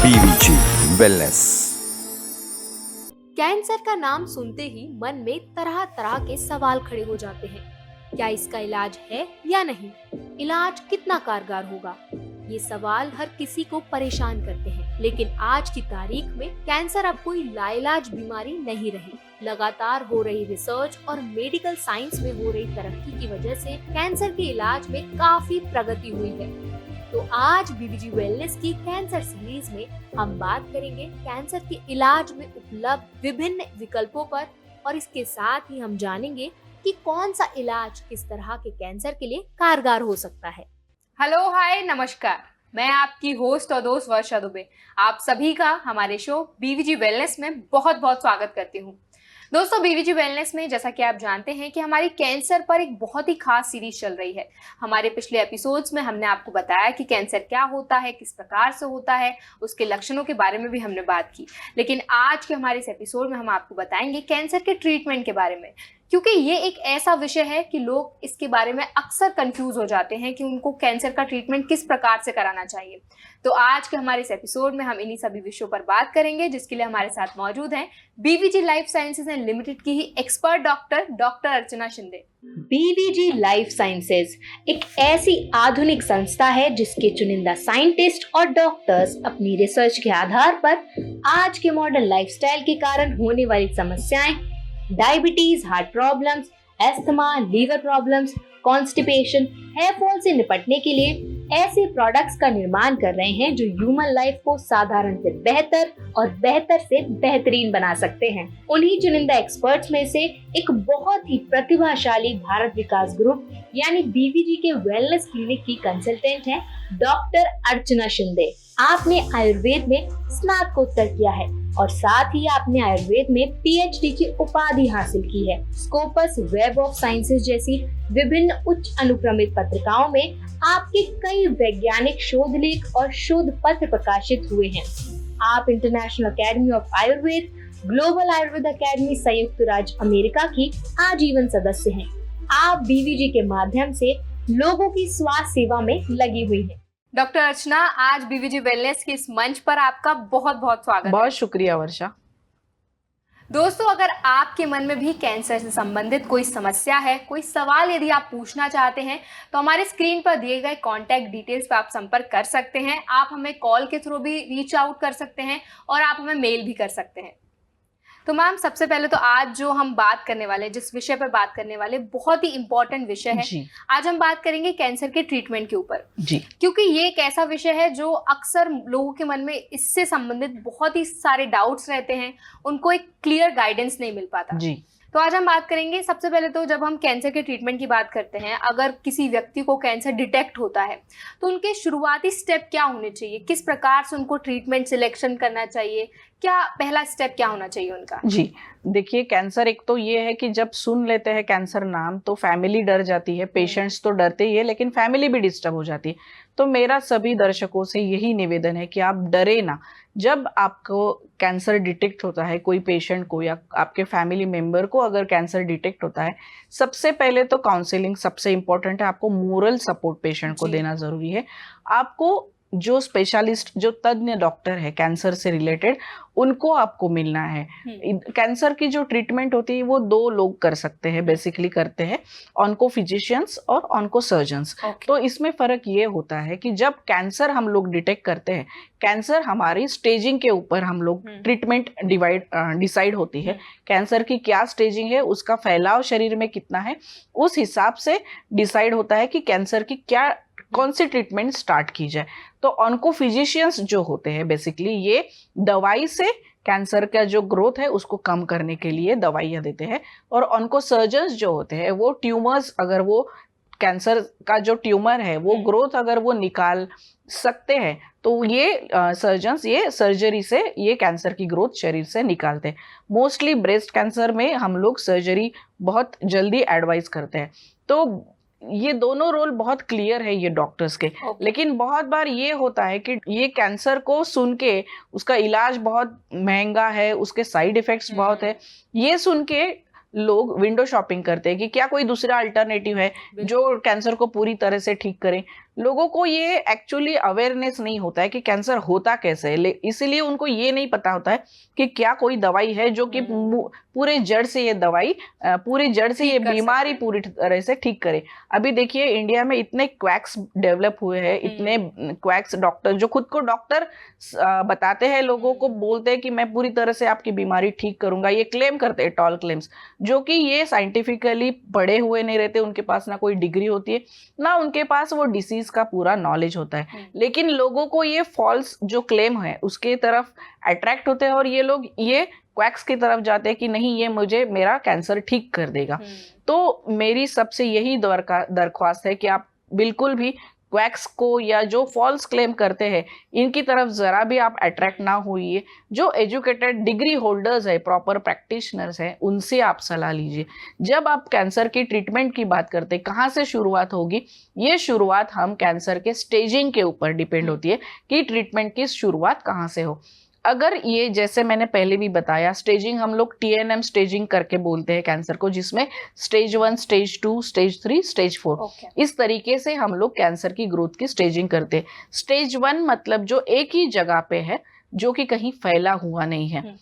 BVG wellness. Cancer का नाम सुनते ही मन में तरह तरह के सवाल खड़े हो जाते हैं। क्या इसका इलाज है या नहीं? इलाज कितना कारगर होगा? ये सवाल हर किसी को परेशान करते हैं। लेकिन आज की तारीख में कैंसर अब कोई लाइलाज बीमारी नहीं रही। लगातार हो रही रिसर्च और मेडिकल साइंस में हो रही तरक्की की वजह से कैंसर के इलाज में काफी प्रगति हुई है। तो आज बीवीजी वेलनेस की कैंसर सीरीज में हम बात करेंगे कैंसर के इलाज में उपलब्ध विभिन्न विकल्पों पर, और इसके साथ ही हम जानेंगे कि कौन सा इलाज किस तरह के कैंसर के लिए कारगर हो सकता है। हेलो, हाय, नमस्कार। मैं आपकी होस्ट और दोस्त वर्षा दुबे आप सभी का हमारे शो बीवीजी वेलनेस में बहुत बहुत स्वागत करती हूँ। दोस्तों, बीवीजी वेलनेस में जैसा कि आप जानते हैं कि हमारी कैंसर पर एक बहुत ही खास सीरीज चल रही है। हमारे पिछले एपिसोड्स में हमने आपको बताया कि कैंसर क्या होता है, किस प्रकार से होता है, उसके लक्षणों के बारे में भी हमने बात की। लेकिन आज के हमारे इस एपिसोड में हम आपको बताएंगे कैंसर के ट्रीटमेंट के बारे में, क्योंकि ये एक ऐसा विषय है कि लोग इसके बारे में अक्सर कंफ्यूज हो जाते हैं कि उनको कैंसर का ट्रीटमेंट किस प्रकार से कराना चाहिए। तो आज के हमारे इस एपिसोड में हम इन्हीं सभी विषयों पर बात करेंगे, जिसके लिए हमारे साथ मौजूद हैं BVG life sciences and limited की ही एक्सपर्ट डॉक्टर अर्चना शिंदे। बीवीजी लाइफ साइंसेज एक ऐसी आधुनिक संस्था है जिसके चुनिंदा साइंटिस्ट और डॉक्टर्स अपनी रिसर्च के आधार पर आज के मॉडर्न लाइफस्टाइल के कारण होने वाली समस्याएं, diabetes, heart problems, asthma, liver problems, constipation, hair fall से निपटने के लिए ऐसे प्रोडक्ट्स का निर्माण कर रहे हैं जो ह्यूमन लाइफ को साधारण से बेहतर और बेहतर से बेहतरीन बना सकते हैं। उन्हीं चुनिंदा एक्सपर्ट्स में से एक बहुत ही प्रतिभाशाली भारत विकास ग्रुप यानी बीवीजी के वेलनेस क्लिनिक की कंसल्टेंट है डॉक्टर अर्चना शिंदे। आपने आयुर्वेद में स्नातकोत्तर किया है और साथ ही आपने आयुर्वेद में पीएचडी की उपाधि हासिल की है। स्कोपस, वेब ऑफ साइंसेज जैसी विभिन्न उच्च अनुक्रमित पत्रिकाओं में आपके कई वैज्ञानिक शोध लेख और शोध पत्र प्रकाशित हुए हैं। आप international academy of Ayurveda, global Ayurveda academy संयुक्त राज्य अमेरिका की आजीवन सदस्य हैं। आप बीवीजी के माध्यम से लोगों की स्वास्थ्य सेवा में लगी हुई हैं। डॉक्टर अर्चना, आज बीवीजी वेलनेस के इस मंच पर आपका बहुत बहुत स्वागत। बहुत शुक्रिया वर्षा। दोस्तों, अगर आपके मन में भी कैंसर से संबंधित कोई समस्या है, कोई सवाल यदि आप पूछना चाहते हैं, तो हमारे स्क्रीन पर दिए गए कॉन्टैक्ट डिटेल्स पर आप संपर्क कर सकते हैं। आप हमें कॉल के थ्रू भी रीच आउट कर सकते हैं और आप हमें मेल भी कर सकते हैं। तो मैम, सबसे पहले तो आज जो हम बात करने वाले, जिस विषय पर बात करने वाले, बहुत ही इम्पोर्टेंट विषय है जी। आज हम बात करेंगे कैंसर के ट्रीटमेंट के ऊपर जी। क्योंकि ये एक ऐसा विषय है जो अक्सर लोगों के मन में इससे संबंधित बहुत ही सारे डाउट्स रहते हैं, उनको एक क्लियर गाइडेंस नहीं मिल पाता जी। तो आज हम बात करेंगे। सबसे पहले तो जब हम कैंसर के ट्रीटमेंट की बात करते हैं, अगर किसी व्यक्ति को कैंसर डिटेक्ट होता है तो उनके शुरुआती स्टेप क्या होने चाहिए, किस प्रकार से उनको ट्रीटमेंट सिलेक्शन करना चाहिए, क्या पहला स्टेप क्या होना चाहिए उनका? जी, देखिए, कैंसर एक तो ये है कि जब सुन लेते हैं कैंसर नाम तो फैमिली डर जाती है, पेशेंट्स तो डरते ही है, लेकिन फैमिली भी डिस्टर्ब हो जाती है। तो मेरा सभी दर्शकों से यही निवेदन है कि आप डरे ना। जब आपको कैंसर डिटेक्ट होता है, कोई पेशेंट को या आपके फैमिली मेंबर को अगर कैंसर डिटेक्ट होता है, सबसे पहले तो काउंसलिंग सबसे इम्पोर्टेंट है। आपको मोरल सपोर्ट पेशेंट को देना जरूरी है। आपको जो स्पेशलिस्ट, जो तज्ञ डॉक्टर है कैंसर से रिलेटेड, उनको आपको मिलना है। कैंसर की जो ट्रीटमेंट होती है वो दो लोग कर सकते हैं, बेसिकली करते हैं, ऑन्को फिजिशियंस और ऑन्को सर्जन्स। तो इसमें फर्क ये होता है कि जब कैंसर हम लोग डिटेक्ट करते हैं, कैंसर हमारी स्टेजिंग के ऊपर हम लोग ट्रीटमेंट डिसाइड होती है। कैंसर की क्या स्टेजिंग है, उसका फैलाव शरीर में कितना है, उस हिसाब से डिसाइड होता है कि कैंसर की कौन सी ट्रीटमेंट स्टार्ट की जाए। तो ऑन्को फिजिशियंस जो होते हैं बेसिकली ये दवाई से कैंसर का जो ग्रोथ है उसको कम करने के लिए दवाइयाँ देते हैं, और ऑन्को सर्जन्स जो होते हैं वो ट्यूमर्स, अगर वो कैंसर का जो ट्यूमर है वो ग्रोथ अगर वो निकाल सकते हैं तो ये सर्जन्स ये सर्जरी से ये कैंसर की ग्रोथ शरीर से निकालते हैं। मोस्टली ब्रेस्ट कैंसर में हम लोग सर्जरी बहुत जल्दी एडवाइस करते हैं। तो ये दोनों रोल बहुत क्लियर है ये डॉक्टर्स के। लेकिन बहुत बार ये होता है कि ये कैंसर को सुन के उसका इलाज बहुत महंगा है, उसके साइड इफेक्ट्स बहुत है, ये सुन के लोग विंडो शॉपिंग करते हैं कि क्या कोई दूसरा अल्टरनेटिव है जो कैंसर को पूरी तरह से ठीक करे। लोगों को ये एक्चुअली अवेयरनेस नहीं होता है कि कैंसर होता कैसे है, इसीलिए उनको ये नहीं पता होता है कि क्या कोई दवाई है जो कि पूरे जड़ से ये दवाई पूरी जड़ से ये बीमारी पूरी तरह से ठीक करे। अभी देखिए इंडिया में इतने क्वैक्स डेवलप हुए हैं, इतने क्वैक्स डॉक्टर जो खुद को डॉक्टर बताते हैं, लोगों को बोलते हैं कि मैं पूरी तरह से आपकी बीमारी ठीक करूंगा, ये क्लेम करते हैं, टॉल क्लेम्स, जो कि ये साइंटिफिकली पढ़े हुए नहीं रहते, उनके पास ना कोई डिग्री होती है ना उनके पास वो डिसीज का पूरा नॉलेज होता है। लेकिन लोगों को ये फॉल्स जो क्लेम है उसके तरफ अट्रैक्ट होते हैं और ये लोग ये क्वैक्स की तरफ जाते हैं कि नहीं ये मुझे मेरा कैंसर ठीक कर देगा। तो मेरी सबसे यही दरख्वास्त है कि आप बिल्कुल भी क्वैक्स को या जो फॉल्स क्लेम करते हैं इनकी तरफ जरा भी आप अट्रैक्ट ना होइए। जो एजुकेटेड डिग्री होल्डर्स है, प्रॉपर प्रैक्टिशनर्स हैं, उनसे आप सलाह लीजिए। जब आप कैंसर की ट्रीटमेंट की बात करते हैं, कहाँ से शुरुआत होगी, ये शुरुआत हम कैंसर के स्टेजिंग के ऊपर डिपेंड होती है कि ट्रीटमेंट की शुरुआत कहाँ से हो। अगर ये जैसे मैंने पहले भी बताया, स्टेजिंग हम लोग TNM स्टेजिंग करके बोलते हैं कैंसर को, जिसमें स्टेज 1, स्टेज 2, स्टेज 3, स्टेज 4 इस तरीके से हम लोग कैंसर की ग्रोथ की स्टेजिंग करते हैं। स्टेज 1 मतलब जो एक ही जगह पे है, जो कि कहीं फैला हुआ नहीं है।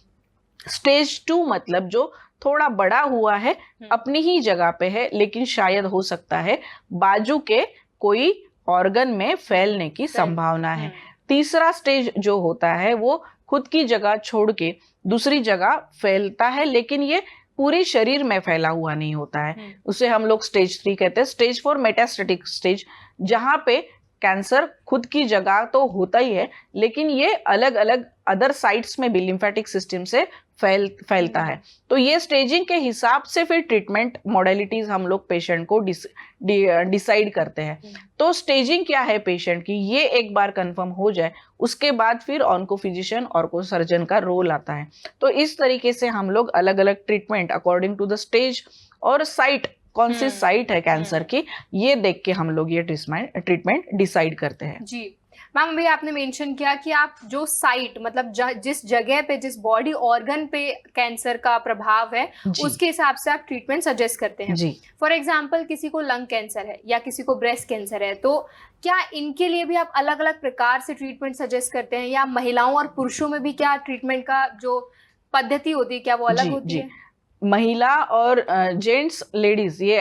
स्टेज 2 मतलब जो थोड़ा बड़ा हुआ है, अपनी ही जगह पे है, लेकिन शायद हो सकता है बाजू के कोई ऑर्गन में फैलने की संभावना है। तीसरा स्टेज जो होता है वो खुद की जगह छोड़ के दूसरी जगह फैलता है, लेकिन ये पूरे शरीर में फैला हुआ नहीं होता है, उसे हम लोग स्टेज 3 कहते हैं। स्टेज 4 मेटास्टेटिक स्टेज, जहां पे कैंसर खुद की जगह तो होता ही है, लेकिन ये अलग अलग अदर साइट्स में भी लिम्फेटिक सिस्टम से फैलता है। तो ये स्टेजिंग के हिसाब से फिर ट्रीटमेंट मॉडलिटीज हम लोग पेशेंट को डिसाइड करते हैं। तो स्टेजिंग क्या है पेशेंट की, ये एक बार कंफर्म हो जाए, उसके बाद फिर ऑन्को फिजिशियन और को सर्जन का रोल आता है। तो इस तरीके से हम लोग अलग अलग treatment according to the stage और साइट, कौन सी साइट है कैंसर की, ये देख के हम लोग ये ट्रीटमेंट डिसाइड करते हैं। जी मैम, अभी आपने मेंशन किया कि आप जो साइट मतलब जिस जगह पे, जिस बॉडी ऑर्गन पे कैंसर का प्रभाव है, उसके हिसाब से आप ट्रीटमेंट सजेस्ट करते हैं। जी। फॉर एग्जांपल किसी को लंग कैंसर है या किसी को ब्रेस्ट कैंसर है, तो क्या इनके लिए भी आप अलग अलग प्रकार से ट्रीटमेंट सजेस्ट करते हैं, या महिलाओं और पुरुषों में भी क्या ट्रीटमेंट का जो पद्धति होती है क्या वो अलग होती है? महिला और जेंट्स, लेडीज, ये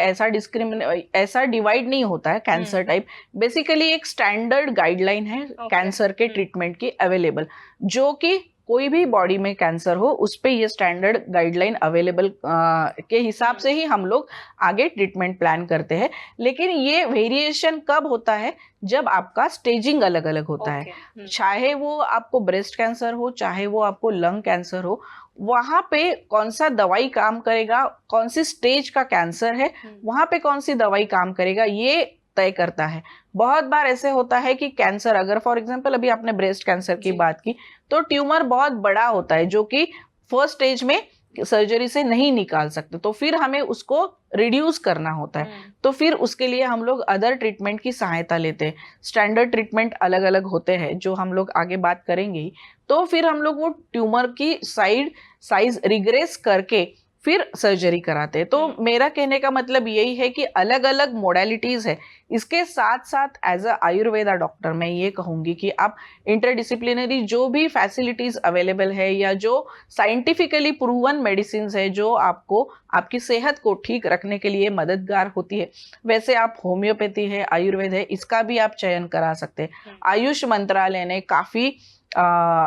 ऐसा डिवाइड नहीं होता है कैंसर टाइप। बेसिकली एक स्टैंडर्ड गाइडलाइन है कैंसर के ट्रीटमेंट की अवेलेबल, जो कि कोई भी बॉडी में कैंसर हो उस पे ये स्टैंडर्ड गाइडलाइन अवेलेबल के हिसाब से ही हम लोग आगे ट्रीटमेंट प्लान करते हैं। लेकिन ये वेरिएशन कब होता है, जब आपका स्टेजिंग अलग अलग होता है। चाहे वो आपको ब्रेस्ट कैंसर हो, चाहे वो आपको लंग कैंसर हो, वहां पे कौन सा दवाई काम करेगा, कौन सी स्टेज का कैंसर है, वहां पे कौन सी दवाई काम करेगा, ये तय करता है। बहुत बार ऐसे होता है कि कैंसर, अगर फॉर एग्जांपल अभी आपने ब्रेस्ट कैंसर की बात की, तो ट्यूमर बहुत बड़ा होता है जो कि फर्स्ट स्टेज में सर्जरी से नहीं निकाल सकते, तो फिर हमें उसको रिड्यूस करना होता है। तो फिर उसके लिए हम लोग अदर ट्रीटमेंट की सहायता लेते हैं। स्टैंडर्ड ट्रीटमेंट अलग अलग होते हैं जो हम लोग आगे बात करेंगे ही। तो फिर हम लोग वो ट्यूमर की साइज रिग्रेस करके फिर सर्जरी कराते हैं। तो मेरा कहने का मतलब यही है कि अलग अलग मोडालिटीज है। इसके साथ साथ एज अ आयुर्वेदा डॉक्टर मैं ये कहूँगी कि आप इंटरडिसिप्लिनरी जो भी फैसिलिटीज अवेलेबल है या जो साइंटिफिकली प्रूवन मेडिसिन है जो आपको आपकी सेहत को ठीक रखने के लिए मददगार होती है, वैसे आप होम्योपैथी है, आयुर्वेद है, इसका भी आप चयन करा सकते हैं। आयुष मंत्रालय ने काफ़ी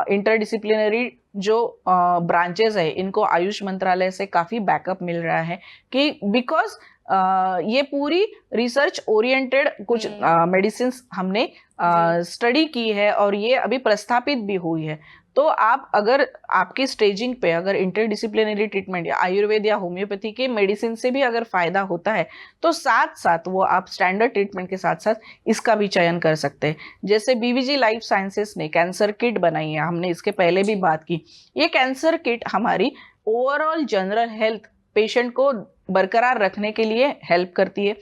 इंटरडिसिप्लिनरी जो ब्रांचेस है, इनको आयुष मंत्रालय से काफ़ी बैकअप मिल रहा है कि बिकॉज ये पूरी रिसर्च ओरिएंटेड कुछ मेडिसिन हमने स्टडी की है और ये अभी प्रस्थापित भी हुई है। तो आप अगर आपकी स्टेजिंग पे अगर इंटरडिसिप्लिनरी ट्रीटमेंट या आयुर्वेद या होम्योपैथी के मेडिसिन से भी अगर फायदा होता है, तो साथ साथ वो आप स्टैंडर्ड ट्रीटमेंट के साथ साथ इसका भी चयन कर सकते हैं। जैसे BVG लाइफ साइंसेस ने कैंसर किट बनाई है, हमने इसके पहले भी बात की। ये कैंसर किट हमारी ओवरऑल जनरल हेल्थ पेशेंट को बरकरार रखने के लिए हेल्प करती है।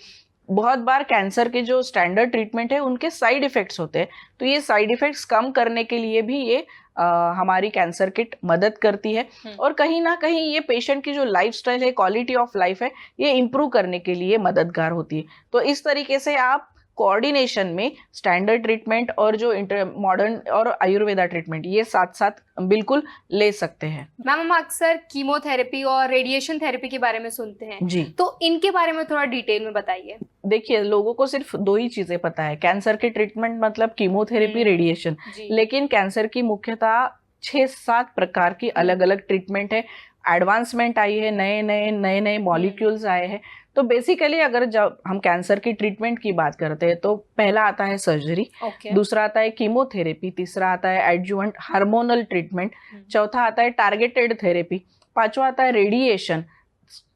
बहुत बार कैंसर के जो स्टैंडर्ड ट्रीटमेंट है उनके साइड इफेक्ट्स होते हैं, तो ये साइड इफेक्ट्स कम करने के लिए भी ये हमारी कैंसर किट मदद करती है। और कहीं ना कहीं ये पेशेंट की जो लाइफस्टाइल है, क्वालिटी ऑफ लाइफ है, ये इम्प्रूव करने के लिए मददगार होती है। तो इस तरीके से आप कोऑर्डिनेशन में स्टैंडर्ड ट्रीटमेंट और जो मॉडर्न और आयुर्वेदा ट्रीटमेंट ये साथ साथ बिल्कुल ले सकते हैं। मैम, हम अक्सर कीमोथेरेपी और रेडिएशन थेरेपी के बारे में सुनते हैं जी, तो इनके बारे में थोड़ा डिटेल में बताइए। देखिए लोगों को सिर्फ दो ही चीजें पता है, कैंसर की ट्रीटमेंट मतलब कीमोथेरेपी, रेडिएशन, जी। लेकिन कैंसर की मुख्यतः 6-7 प्रकार की अलग अलग ट्रीटमेंट है। एडवांसमेंट आई है, नए नए मॉलिक्यूल्स आए हैं। तो बेसिकली अगर जब हम कैंसर की ट्रीटमेंट की बात करते हैं तो पहला आता है सर्जरी, दूसरा आता है कीमोथेरेपी, तीसरा आता है एडजुवेंट हार्मोनल ट्रीटमेंट, चौथा आता है टारगेटेड थेरेपी, पांचवा आता है रेडिएशन,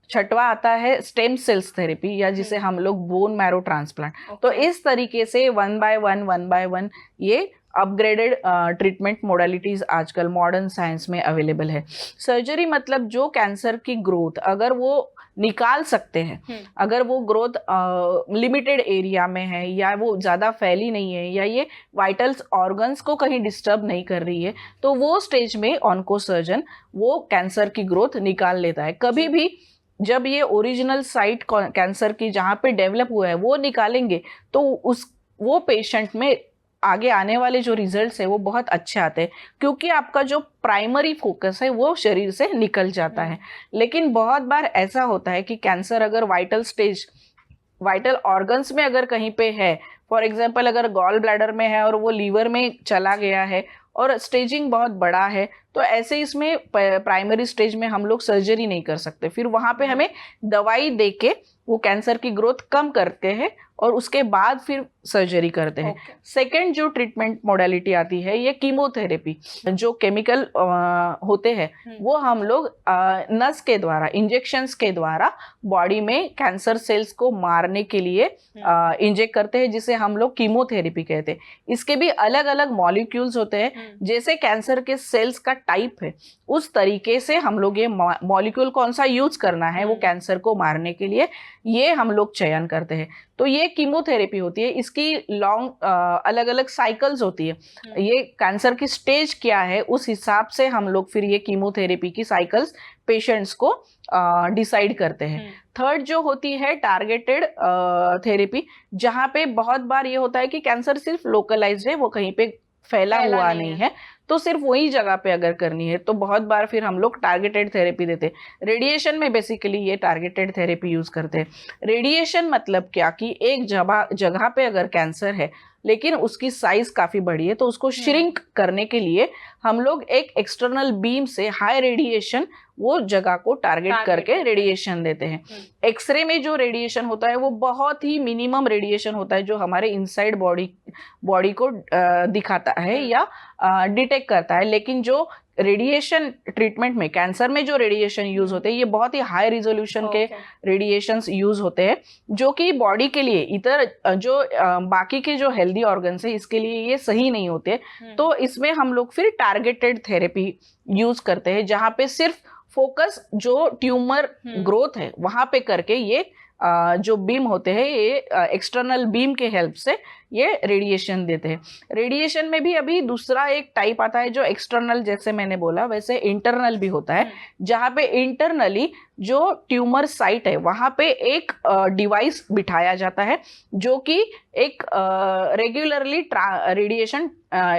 छठवा आता है स्टेम सेल्स थेरेपी या जिसे हम लोग बोन मैरो ट्रांसप्लांट। तो इस तरीके से वन बाय वन ये अपग्रेडेड ट्रीटमेंट मोडालिटीज आजकल मॉडर्न साइंस में अवेलेबल है। सर्जरी मतलब जो कैंसर की ग्रोथ अगर वो निकाल सकते हैं, अगर वो ग्रोथ लिमिटेड एरिया में है या वो ज़्यादा फैली नहीं है या ये वाइटल्स ऑर्गन्स को कहीं डिस्टर्ब नहीं कर रही है, तो वो स्टेज में ऑन्को सर्जन वो कैंसर की ग्रोथ निकाल लेता है। कभी भी जब ये ओरिजिनल साइट कैंसर की जहाँ पे डेवलप हुआ है वो निकालेंगे तो वो पेशेंट में आगे आने वाले जो रिजल्ट्स है वो बहुत अच्छे आते हैं, क्योंकि आपका जो प्राइमरी फोकस है वो शरीर से निकल जाता है। लेकिन बहुत बार ऐसा होता है कि कैंसर अगर वाइटल ऑर्गन्स में अगर कहीं पे है, फॉर एग्जांपल अगर गॉल ब्लैडर में है और वो लीवर में चला गया है और स्टेजिंग बहुत बड़ा है, तो ऐसे इसमें प्राइमरी स्टेज में हम लोग सर्जरी नहीं कर सकते। फिर वहाँ पे हमें दवाई देके वो कैंसर की ग्रोथ कम करते हैं और उसके बाद फिर सर्जरी करते हैं। सेकंड जो ट्रीटमेंट मोडालिटी आती है ये कीमोथेरेपी, जो केमिकल होते हैं वो हम लोग नस के द्वारा, इंजेक्शंस के द्वारा बॉडी में कैंसर सेल्स को मारने के लिए इंजेक्ट करते हैं, जिसे हम लोग कीमोथेरेपी कहते हैं। इसके भी अलग अलग मॉलिक्यूल्स होते हैं, जैसे कैंसर के सेल्स का टाइप है उस तरीके से हम लोग ये मॉलिक्यूल कौन सा यूज करना है वो कैंसर को मारने के लिए ये हम लोग चयन करते हैं। तो ये कीमोथेरेपी होती है, इसकी लॉन्ग अलग अलग साइकिल्स होती है। ये कैंसर की स्टेज क्या है उस हिसाब से हम लोग फिर ये कीमोथेरेपी की साइकिल्स पेशेंट्स को डिसाइड करते हैं। थर्ड जो होती है टारगेटेड थेरेपी, जहाँ पे बहुत बार ये होता है कि कैंसर सिर्फ लोकलाइज्ड है, वो कहीं पे फैला हुआ नहीं है, तो सिर्फ वही जगह पे अगर करनी है तो बहुत बार फिर हम लोग टारगेटेड थेरेपी देते हैं। रेडिएशन में बेसिकली ये टारगेटेड थेरेपी यूज करते हैं। रेडिएशन मतलब क्या कि एक जगह पे अगर कैंसर है लेकिन उसकी साइज काफी बड़ी है, तो उसको श्रिंक करने के लिए हम लोग एक एक्सटर्नल बीम से हाई रेडिएशन वो जगह को टारगेट करके रेडिएशन देते हैं। एक्सरे में जो रेडिएशन होता है वो बहुत ही मिनिमम रेडिएशन होता है, जो हमारे इनसाइड बॉडी को दिखाता है या डिटेक्ट करता है। लेकिन जो रेडिएशन ट्रीटमेंट में कैंसर में जो रेडिएशन यूज होते हैं ये बहुत ही हाई रिजोल्यूशन के रेडिएशंस यूज होते हैं, जो कि बॉडी के लिए इतर जो बाकी के जो हेल्दी ऑर्गन्स है इसके लिए ये सही नहीं होते। तो इसमें हम लोग फिर टारगेटेड थेरेपी यूज करते हैं, जहाँ पे सिर्फ फोकस जो ट्यूमर ग्रोथ है वहां पे करके ये जो बीम होते हैं ये एक्सटर्नल बीम के हेल्प से ये रेडिएशन देते हैं। रेडिएशन में भी अभी दूसरा एक टाइप आता है जो एक्सटर्नल, जैसे मैंने बोला वैसे इंटरनल भी होता है, जहाँ पे इंटरनली जो ट्यूमर साइट है वहाँ पे एक डिवाइस बिठाया जाता है जो कि एक रेगुलरली रेडिएशन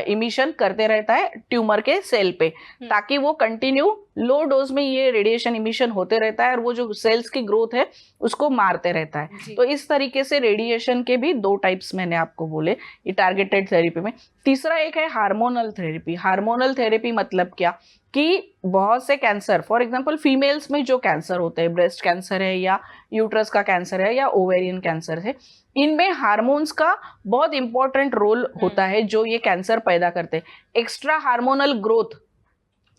इमिशन करते रहता है ट्यूमर के सेल पे, ताकि वो कंटिन्यू लो डोज में ये रेडिएशन इमिशन होते रहता है और वो जो सेल्स की ग्रोथ है उसको मारते रहता है। तो इस तरीके से रेडिएशन के भी दो टाइप्स मैंने आपको बोले ये टारगेटेड थेरेपी में। तीसरा एक है हार्मोनल थेरेपी। हार्मोनल थेरेपी मतलब क्या कि बहुत से कैंसर, फॉर एग्जांपल फीमेल्स में जो कैंसर होते हैं, ब्रेस्ट कैंसर है या यूट्रस का कैंसर है या ओवेरियन कैंसर है, इनमें हार्मोन्स का बहुत इंपॉर्टेंट रोल होता है जो ये कैंसर पैदा करते हैं। एक्स्ट्रा हार्मोनल ग्रोथ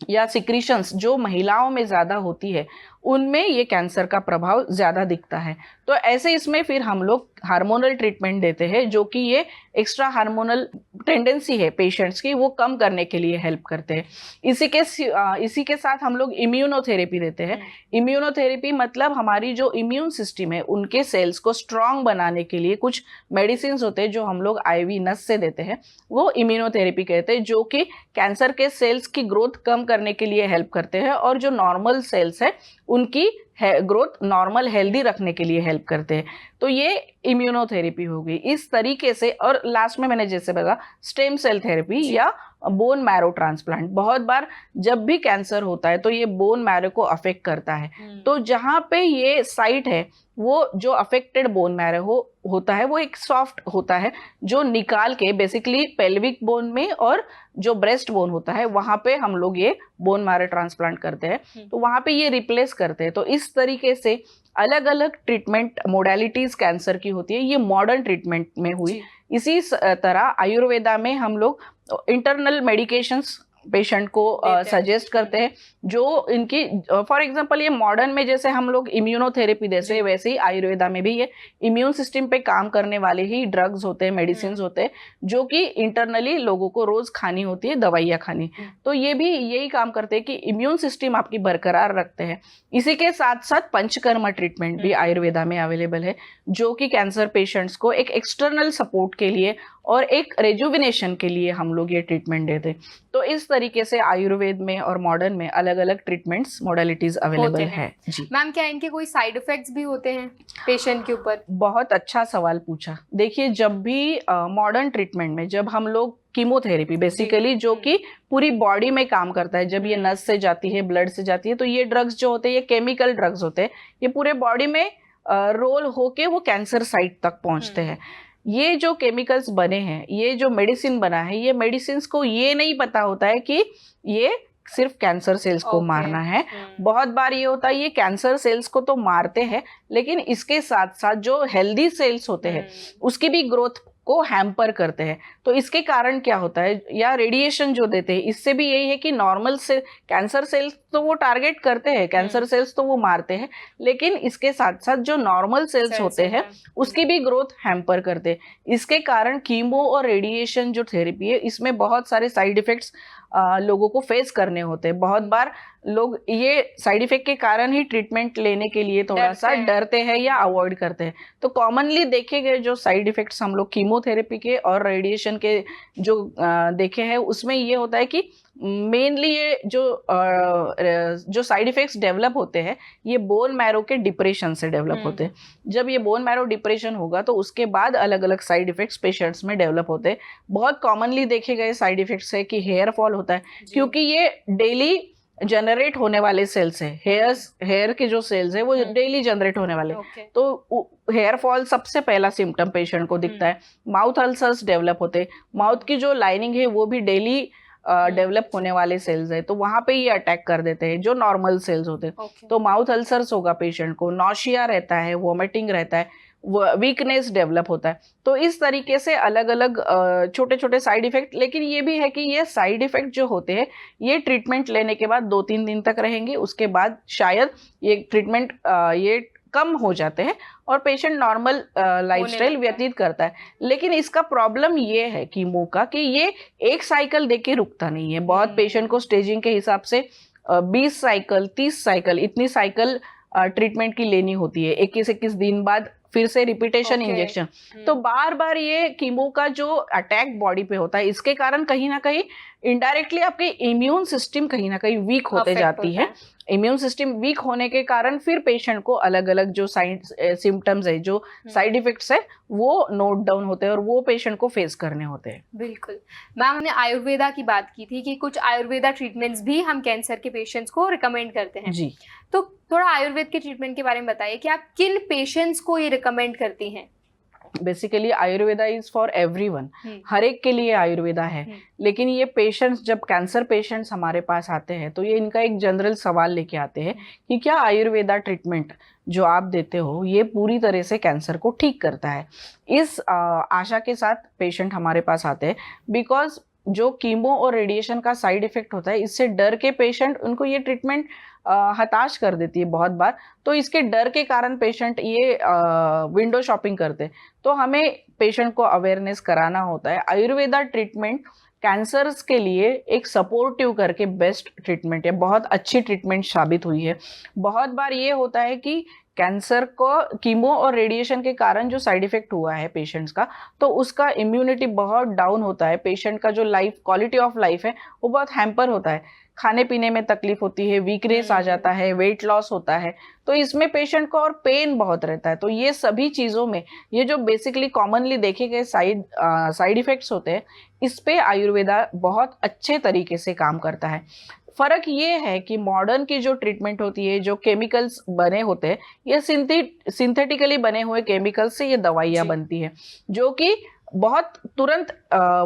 या सिक्रीशंस जो महिलाओं में ज्यादा होती है उनमें ये कैंसर का प्रभाव ज्यादा दिखता है। तो ऐसे इसमें फिर हम लोग हार्मोनल ट्रीटमेंट देते हैं जो कि ये एक्स्ट्रा हार्मोनल टेंडेंसी है पेशेंट्स की वो कम करने के लिए हेल्प करते हैं। इसी के साथ हम लोग इम्यूनोथेरेपी देते हैं। इम्यूनोथेरेपी मतलब हमारी जो इम्यून सिस्टम है उनके सेल्स को स्ट्रांग बनाने के लिए कुछ मेडिसिन होते हैं जो हम लोग IV नस से देते हैं, वो इम्यूनोथेरेपी कहते हैं, जो कि कैंसर के सेल्स की ग्रोथ कम करने के लिए हेल्प करते हैं और जो नॉर्मल सेल्स है उनकी ग्रोथ नॉर्मल हेल्दी रखने के लिए हेल्प करते हैं। तो ये इम्यूनोथेरेपी हो गई इस तरीके से। और लास्ट में मैंने जैसे बताया स्टेम सेल थेरेपी या बोन मैरो ट्रांसप्लांट। बहुत बार जब भी कैंसर होता है तो ये बोन मैरो को अफेक्ट करता है, तो जहाँ पे ये साइट है वो जो अफेक्टेड बोन मैरो होता है वो एक सॉफ्ट होता है जो निकाल के बेसिकली पेल्विक बोन में और जो ब्रेस्ट बोन होता है वहां पे हम लोग ये बोन मैरो ट्रांसप्लांट करते हैं, तो वहां पे ये रिप्लेस करते हैं। तो इस तरीके से अलग अलग ट्रीटमेंट मोडेलिटीज कैंसर की होती है, ये मॉडर्न ट्रीटमेंट में हुई। इसी तरह आयुर्वेदा में हम लोग इंटरनल मेडिकेशंस पेशेंट को सजेस्ट करते हैं जो इनकी फॉर एग्जांपल ये मॉडर्न में जैसे हम लोग इम्यूनोथेरेपी देते हैं वैसे ही आयुर्वेदा में भी ये इम्यून सिस्टम पे काम करने वाले ही ड्रग्स होते हैं, मेडिसिन होते हैं जो कि इंटरनली लोगों को रोज खानी होती है, दवाइयाँ खानी। तो ये भी यही काम करते हैं कि इम्यून सिस्टम आपकी बरकरार रखते हैं। इसी के साथ साथ पंचकर्मा ट्रीटमेंट भी आयुर्वेदा में अवेलेबल है जो कि कैंसर पेशेंट्स को एक एक्सटर्नल सपोर्ट के लिए और एक रेजुविनेशन के लिए हम लोग ये ट्रीटमेंट देते हैं। तो इस तरीके से आयुर्वेद में और मॉडर्न में अलग अलग ट्रीटमेंट्स मोडेलिटीज अवेलेबल है। जी मैम, क्या इनके कोई साइड इफेक्ट्स भी होते हैं पेशेंट के ऊपर? बहुत अच्छा सवाल पूछा। देखिए, जब भी मॉडर्न ट्रीटमेंट में जब हम लोग कीमोथेरेपी बेसिकली जो कि पूरी बॉडी में काम करता है, जब ये नस से जाती है, ब्लड से जाती है, तो ये ड्रग्स जो होते हैं ये केमिकल ड्रग्स होते हैं, ये पूरे बॉडी में रोल होके वो कैंसर साइट तक पहुंचते हैं। ये जो केमिकल्स बने हैं, ये जो मेडिसिन बना है, ये मेडिसिन को ये नहीं पता होता है कि ये सिर्फ कैंसर सेल्स को मारना है। बहुत बार ये होता है ये कैंसर सेल्स को तो मारते हैं लेकिन इसके साथ साथ जो हेल्दी सेल्स होते हैं उसकी भी ग्रोथ को हैम्पर करते हैं। तो इसके कारण क्या होता है, या रेडिएशन जो देते हैं इससे भी यही है कि नॉर्मल से कैंसर सेल्स तो वो टारगेट करते हैं, कैंसर सेल्स तो वो मारते हैं, लेकिन इसके साथ साथ जो नॉर्मल सेल्स होते हैं उसकी भी ग्रोथ हैम्पर करते हैं। इसके कारण कीमो और रेडिएशन जो थेरेपी है इसमें बहुत सारे साइड इफेक्ट्स लोगों को फेस करने होते हैं। बहुत बार लोग ये साइड इफेक्ट के कारण ही ट्रीटमेंट लेने के लिए थोड़ा सा डरते हैं या अवॉइड करते हैं। तो कॉमनली देखे गए जो साइड इफेक्ट्स हम लोग कीमोथेरेपी के और रेडिएशन के जो देखे हैं उसमें ये होता है कि मेनली ये जो साइड इफेक्ट्स डेवलप होते हैं ये बोन मैरो के डिप्रेशन से डेवलप होते हैं। जब ये बोन मैरो डिप्रेशन होगा तो उसके बाद अलग अलग साइड इफेक्ट्स पेशेंट्स में डेवलप होते हैं। बहुत कॉमनली देखे गए साइड इफेक्ट्स है कि हेयर फॉल होता है, क्योंकि ये डेली जनरेट होने वाले सेल्स है। हेयर के जो सेल्स है वो डेली जनरेट होने वाले तो हेयर फॉल सबसे पहला सिम्टम पेशेंट को दिखता है। माउथ अल्सर्स डेवलप होते हैं, माउथ की जो लाइनिंग है वो भी डेली डेवलप होने वाले सेल्स है, तो वहां पे ये अटैक कर देते हैं जो नॉर्मल सेल्स होते हैं। तो माउथ अल्सर्स होगा पेशेंट को, नॉशिया रहता है, वोमिटिंग रहता है, वीकनेस डेवलप होता है। तो इस तरीके से अलग अलग छोटे छोटे साइड इफेक्ट, लेकिन ये भी है कि ये साइड इफेक्ट जो होते हैं ये ट्रीटमेंट लेने के बाद 2-3 दिन तक रहेंगे, उसके बाद शायद ये ट्रीटमेंट ये कम हो जाते हैं और पेशेंट नॉर्मल लाइफस्टाइल व्यतीत करता है। लेकिन इसका प्रॉब्लम ये है कीमो का कि ये एक साइकिल देके रुकता नहीं है। बहुत पेशेंट को स्टेजिंग के हिसाब से 20 साइकिल 30 साइकिल इतनी साइकिल ट्रीटमेंट की लेनी होती है। 21 दिन बाद फिर से रिपीटेशन इंजेक्शन। तो बार बार ये कीमो का जो अटैक बॉडी पे होता है इसके कारण कहीं ना कहीं इनडायरेक्टली आपके इम्यून सिस्टम कहीं ना कहीं वीक होते जाती है। इम्यून सिस्टम वीक होने के कारण फिर पेशेंट को अलग अलग जो सिम्टम्स है, जो साइड इफेक्ट्स है वो नोट डाउन होते हैं और वो पेशेंट को फेस करने होते हैं। बिल्कुल मैम, हमने आयुर्वेदा की बात की थी कि कुछ आयुर्वेदा ट्रीटमेंट्स भी हम कैंसर के पेशेंट्स को रिकमेंड करते हैं जी। तो थोड़ा आयुर्वेद के ट्रीटमेंट के बारे में बताइए कि आप किन पेशेंट्स को ये रिकमेंड करती हैं? Basically Ayurveda is for everyone, हर एक के लिए आयुर्वेदा है। लेकिन ये पेशेंट्स, जब कैंसर पेशेंट्स हमारे पास आते हैं तो ये इनका एक जनरल सवाल लेके आते हैं कि क्या आयुर्वेदा ट्रीटमेंट जो आप देते हो ये पूरी तरह से कैंसर को ठीक करता है। इस आशा के साथ पेशेंट हमारे पास आते हैं, बिकॉज जो कीमो और रेडिएशन का साइड इफेक्ट होता है इससे डर के पेशेंट, उनको ये ट्रीटमेंट हताश कर देती है बहुत बार। तो इसके डर के कारण पेशेंट ये विंडो शॉपिंग करते हैं। तो हमें पेशेंट को अवेयरनेस कराना होता है आयुर्वेदा ट्रीटमेंट कैंसर्स के लिए एक सपोर्टिव करके बेस्ट ट्रीटमेंट है, बहुत अच्छी ट्रीटमेंट साबित हुई है। बहुत बार ये होता है कि कैंसर को कीमो और रेडिएशन के कारण जो साइड इफेक्ट हुआ है पेशेंट्स का, तो उसका इम्यूनिटी बहुत डाउन होता है, पेशेंट का जो लाइफ क्वालिटी ऑफ लाइफ है वो बहुत हैम्पर होता है, खाने पीने में तकलीफ होती है, वीकनेस आ जाता है, वेट लॉस होता है, तो इसमें पेशेंट को और पेन बहुत रहता है। तो ये सभी चीज़ों में ये जो बेसिकली कॉमनली देखे गए साइड इफेक्ट्स होते हैं, इस पे आयुर्वेदा बहुत अच्छे तरीके से काम करता है। फर्क ये है कि मॉडर्न की जो ट्रीटमेंट होती है, जो केमिकल्स बने होते हैं, ये सिंथेटिकली बने हुए केमिकल्स से ये दवाइयाँ बनती है, जो कि बहुत तुरंत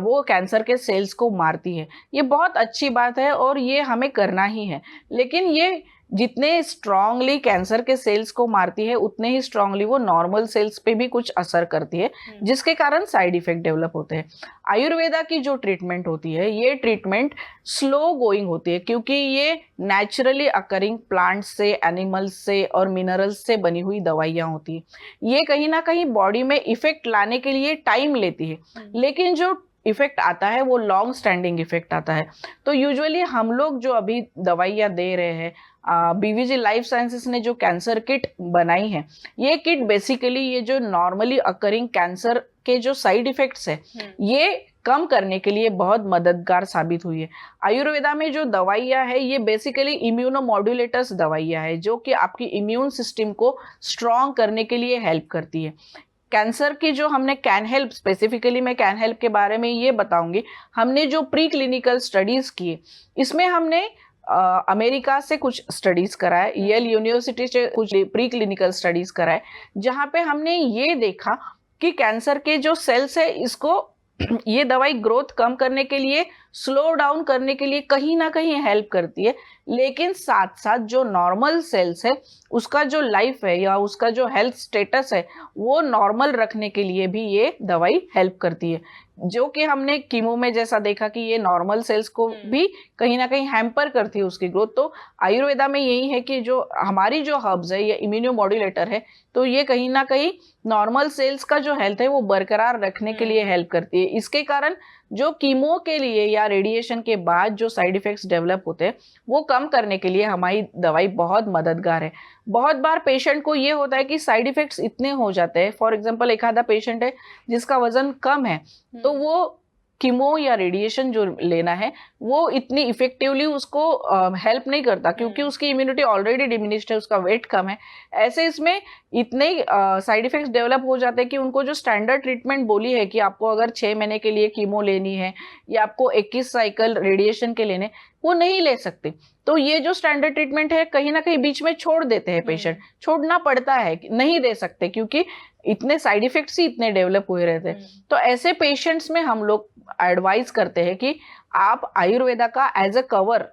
वो कैंसर के सेल्स को मारती है। ये बहुत अच्छी बात है और ये हमें करना ही है, लेकिन ये जितने स्ट्रांगली कैंसर के सेल्स को मारती है, उतने ही स्ट्रांगली वो नॉर्मल सेल्स पे भी कुछ असर करती है, जिसके कारण साइड इफेक्ट डेवलप होते हैं। आयुर्वेदा की जो ट्रीटमेंट होती है, ये ट्रीटमेंट स्लो गोइंग होती है, क्योंकि ये नेचुरली अकरिंग प्लांट्स से, एनिमल्स से और मिनरल्स से बनी हुई दवाइयाँ होती है। ये कहीं ना कहीं बॉडी में इफेक्ट लाने के लिए टाइम लेती है, लेकिन जो इफेक्ट आता है वो लॉन्ग स्टैंडिंग इफेक्ट आता है। तो यूजुअली हम लोग जो अभी दवाइयाँ दे रहे हैं, बीवीजी लाइफ साइंसेस ने जो कैंसर किट बनाई है, ये किट बेसिकली ये जो नॉर्मली अकरिंग कैंसर के जो साइड इफेक्ट्स है, ये कम करने के लिए बहुत मददगार साबित हुई है। आयुर्वेदा में जो दवाइयाँ है, ये बेसिकली इम्यूनोमॉड्यूलेटर्स दवाइयाँ है, जो कि आपकी इम्यून सिस्टम को स्ट्रॉन्ग करने के लिए हेल्प करती है। कैंसर की जो हमने कैन हेल्प, स्पेसिफिकली मैं कैन हेल्प के बारे में ये बताऊंगी, हमने जो प्री क्लिनिकल स्टडीज किए, इसमें हमने अमेरिका से कुछ स्टडीज कराए, येल यूनिवर्सिटी से कुछ प्री क्लिनिकल स्टडीज कराए, जहाँ पे हमने ये देखा कि कैंसर के जो सेल्स है, इसको ये दवाई ग्रोथ कम करने के लिए, स्लो डाउन करने के लिए कहीं ना कहीं हेल्प करती है, लेकिन साथ साथ जो नॉर्मल सेल्स है, उसका जो लाइफ है या उसका जो हेल्थ स्टेटस है, वो नॉर्मल रखने के लिए भी ये दवाई हेल्प करती है। जो कि हमने कीमो में जैसा देखा कि ये नॉर्मल सेल्स को भी कहीं ना कहीं हैम्पर करती है उसकी ग्रोथ, तो आयुर्वेदा में यही है कि जो हमारी जो हर्ब्स है, ये इम्यूनोमॉड्यूलेटर है, तो ये कहीं ना कहीं नॉर्मल सेल्स का जो हेल्थ है वो बरकरार रखने के लिए हेल्प करती है। इसके कारण जो कीमो के लिए या रेडिएशन के बाद जो साइड इफेक्ट्स डेवलप होते हैं, वो कम करने के लिए हमारी दवाई बहुत मददगार है। बहुत बार पेशेंट को ये होता है कि साइड इफेक्ट्स इतने हो जाते हैं, फॉर एग्जांपल एक आधा पेशेंट है जिसका वजन कम है, तो वो कीमो या रेडिएशन जो लेना है वो इतनी इफेक्टिवली उसको हेल्प नहीं करता, क्योंकि उसकी इम्यूनिटी ऑलरेडी डिमिनिश्ड है, उसका वेट कम है। ऐसे इसमें इतने साइड इफेक्ट्स डेवलप हो जाते हैं कि उनको जो स्टैंडर्ड ट्रीटमेंट बोली है कि आपको अगर 6 महीने के लिए कीमो लेनी है या आपको 21 साइकिल रेडिएशन के लेने, वो नहीं ले सकते। तो ये जो स्टैंडर्ड ट्रीटमेंट है, कहीं ना कहीं बीच में छोड़ देते हैं पेशेंट, छोड़ना पड़ता है, नहीं दे सकते, क्योंकि इतने साइड इफेक्ट्स ही इतने डेवलप हुए रहते हैं। तो ऐसे पेशेंट्स में हम लोग एडवाइस करते हैं कि आप आयुर्वेदा का एज अ कवर,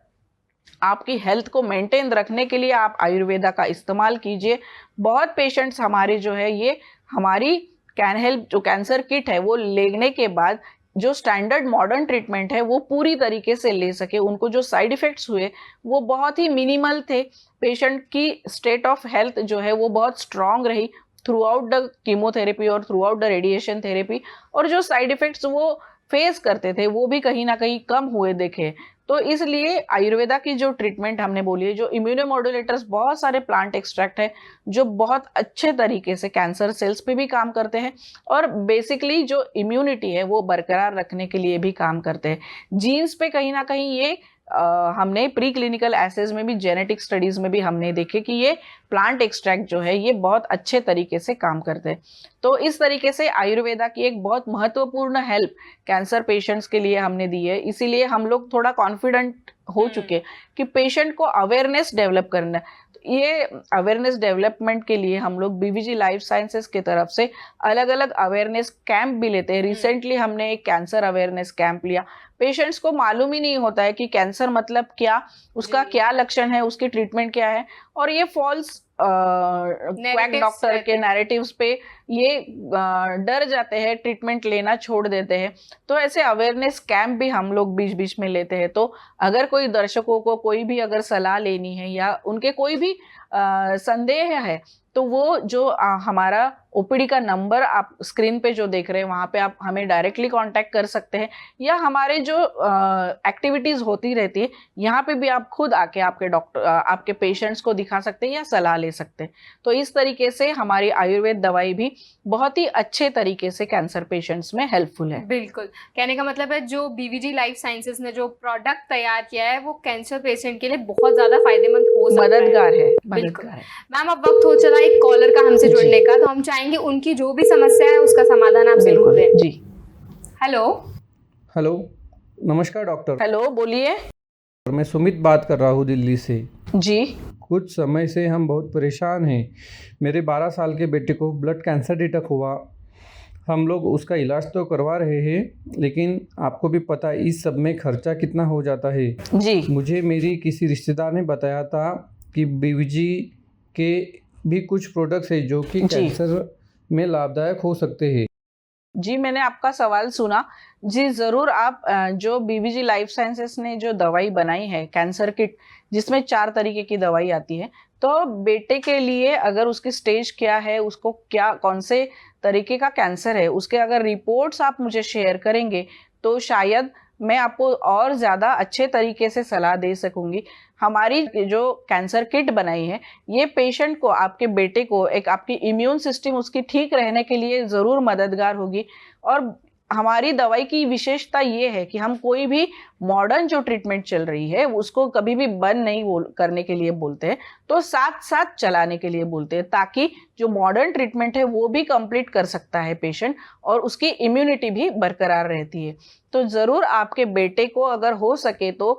आपकी हेल्थ को मेंटेन रखने के लिए आप आयुर्वेदा का इस्तेमाल कीजिए। बहुत पेशेंट्स हमारे जो है, ये हमारी कैन हेल्प जो कैंसर किट है वो लेने के बाद जो स्टैंडर्ड मॉडर्न ट्रीटमेंट है वो पूरी तरीके से ले सके, उनको जो साइड इफेक्ट्स हुए वो बहुत ही मिनिमल थे, पेशेंट की स्टेट ऑफ हेल्थ जो है वो बहुत स्ट्रांग रही थ्रू आउट द कीमोथेरेपी और through out the radiation therapy, और जो साइड इफेक्ट्स वो फेस करते थे वो भी कहीं ना कहीं कम हुए देखे। तो इसलिए आयुर्वेदा की जो ट्रीटमेंट हमने बोली है, जो इम्यूनोमॉड्यूलेटर्स, बहुत सारे प्लांट एक्सट्रैक्ट है जो बहुत अच्छे तरीके से कैंसर सेल्स पे भी काम करते हैं और बेसिकली जो इम्यूनिटी है वो बरकरार रखने के लिए भी काम करते हैं। जीन्स पे कहीं ना कहीं ये हमने प्री क्लिनिकल एसेज में भी, जेनेटिक स्टडीज में भी हमने देखे कि ये प्लांट एक्सट्रैक्ट जो है ये बहुत अच्छे तरीके से काम करते हैं। तो इस तरीके से आयुर्वेदा की एक बहुत महत्वपूर्ण हेल्प कैंसर पेशेंट्स के लिए हमने दी है। इसीलिए हम लोग थोड़ा कॉन्फिडेंट हो चुके कि पेशेंट को अवेयरनेस डेवलप करना है। ये अवेयरनेस डेवलपमेंट के लिए हम लोग बीवीजी लाइफ साइंसेस की तरफ से अलग अलग अवेयरनेस कैंप भी लेते हैं। रिसेंटली हमने एक कैंसर अवेयरनेस कैंप लिया। पेशेंट्स को मालूम ही नहीं होता है कि कैंसर मतलब क्या, उसका क्या लक्षण है, उसकी ट्रीटमेंट क्या है, और ये फॉल्स क्वैक डॉक्टर के नैरेटिव्स पे ये डर जाते हैं, ट्रीटमेंट लेना छोड़ देते हैं। तो ऐसे अवेयरनेस कैंप भी हम लोग बीच बीच में लेते हैं। तो अगर कोई दर्शकों को कोई भी अगर सलाह लेनी है या उनके कोई भी संदेह है, तो वो जो हमारा ओपीडी का नंबर आप स्क्रीन पे जो देख रहे हैं वहाँ पे आप हमें डायरेक्टली कांटेक्ट कर सकते हैं, या हमारे जो एक्टिविटीज होती रहती है यहाँ पे भी आप खुद आके आपके डॉक्टर आपके पेशेंट्स को दिखा सकते हैं या सलाह ले सकते हैं। तो इस तरीके से हमारी आयुर्वेद दवाई भी बहुत ही अच्छे तरीके से कैंसर पेशेंट्स में हेल्पफुल है। बिल्कुल, कहने का मतलब है जो बीवीजी लाइफ साइंसेज ने जो प्रोडक्ट तैयार किया है वो कैंसर पेशेंट के लिए बहुत ज्यादा फायदेमंद हो सकता है। मददगार है, बिल्कुल। मददगार है। मैम अब वक्त हो चला एक कॉलर का हमसे जी। जुड़ने का, तो हम चाहेंगे उनकी जो भी समस्या है उसका समाधान आप जरूर बिल्कुल दें। जी। हेलो। हेलो, नमस्कार डॉक्टर। हेलो, बोलिए। मैं सुमित बात कर रहा हूँ दिल्ली से। जी। कुछ समय से हम बहुत परेशान हैं। मेरे 12 साल के बेटे को ब्लड कैंसर डिटेक्ट हुआ। हम लोग उसका इलाज तो करवा रहे हैं, लेकिन आपको भी पता है इस सब में खर्चा कितना हो जाता है। जी। मुझे मेरी किसी रिश्तेदार ने बताया था कि बीवीजी के भी कुछ प्रोडक्ट्स है जो कि जी। कैंसर में लाभदायक हो सकते हैं। जी, मैंने आपका सवाल सुना। जी ज़रूर, आप जो बीवीजी लाइफ साइंसेस ने जो दवाई बनाई है कैंसर किट, जिसमें 4 तरीके की दवाई आती है, तो बेटे के लिए अगर उसकी स्टेज क्या है, उसको क्या कौन से तरीके का कैंसर है, उसके अगर रिपोर्ट्स आप मुझे शेयर करेंगे तो शायद मैं आपको और ज़्यादा अच्छे तरीके से सलाह दे सकूंगी। हमारी जो कैंसर किट बनाई है ये पेशेंट को, आपके बेटे को, एक आपकी इम्यून सिस्टम उसकी ठीक रहने के लिए ज़रूर मददगार होगी। और हमारी दवाई की विशेषता ये है कि हम कोई भी मॉडर्न जो ट्रीटमेंट चल रही है उसको कभी भी बंद नहीं करने के लिए बोलते हैं, तो साथ साथ चलाने के लिए बोलते हैं, ताकि जो मॉडर्न ट्रीटमेंट है वो भी कंप्लीट कर सकता है पेशेंट और उसकी इम्यूनिटी भी बरकरार रहती है। तो ज़रूर आपके बेटे को अगर हो सके तो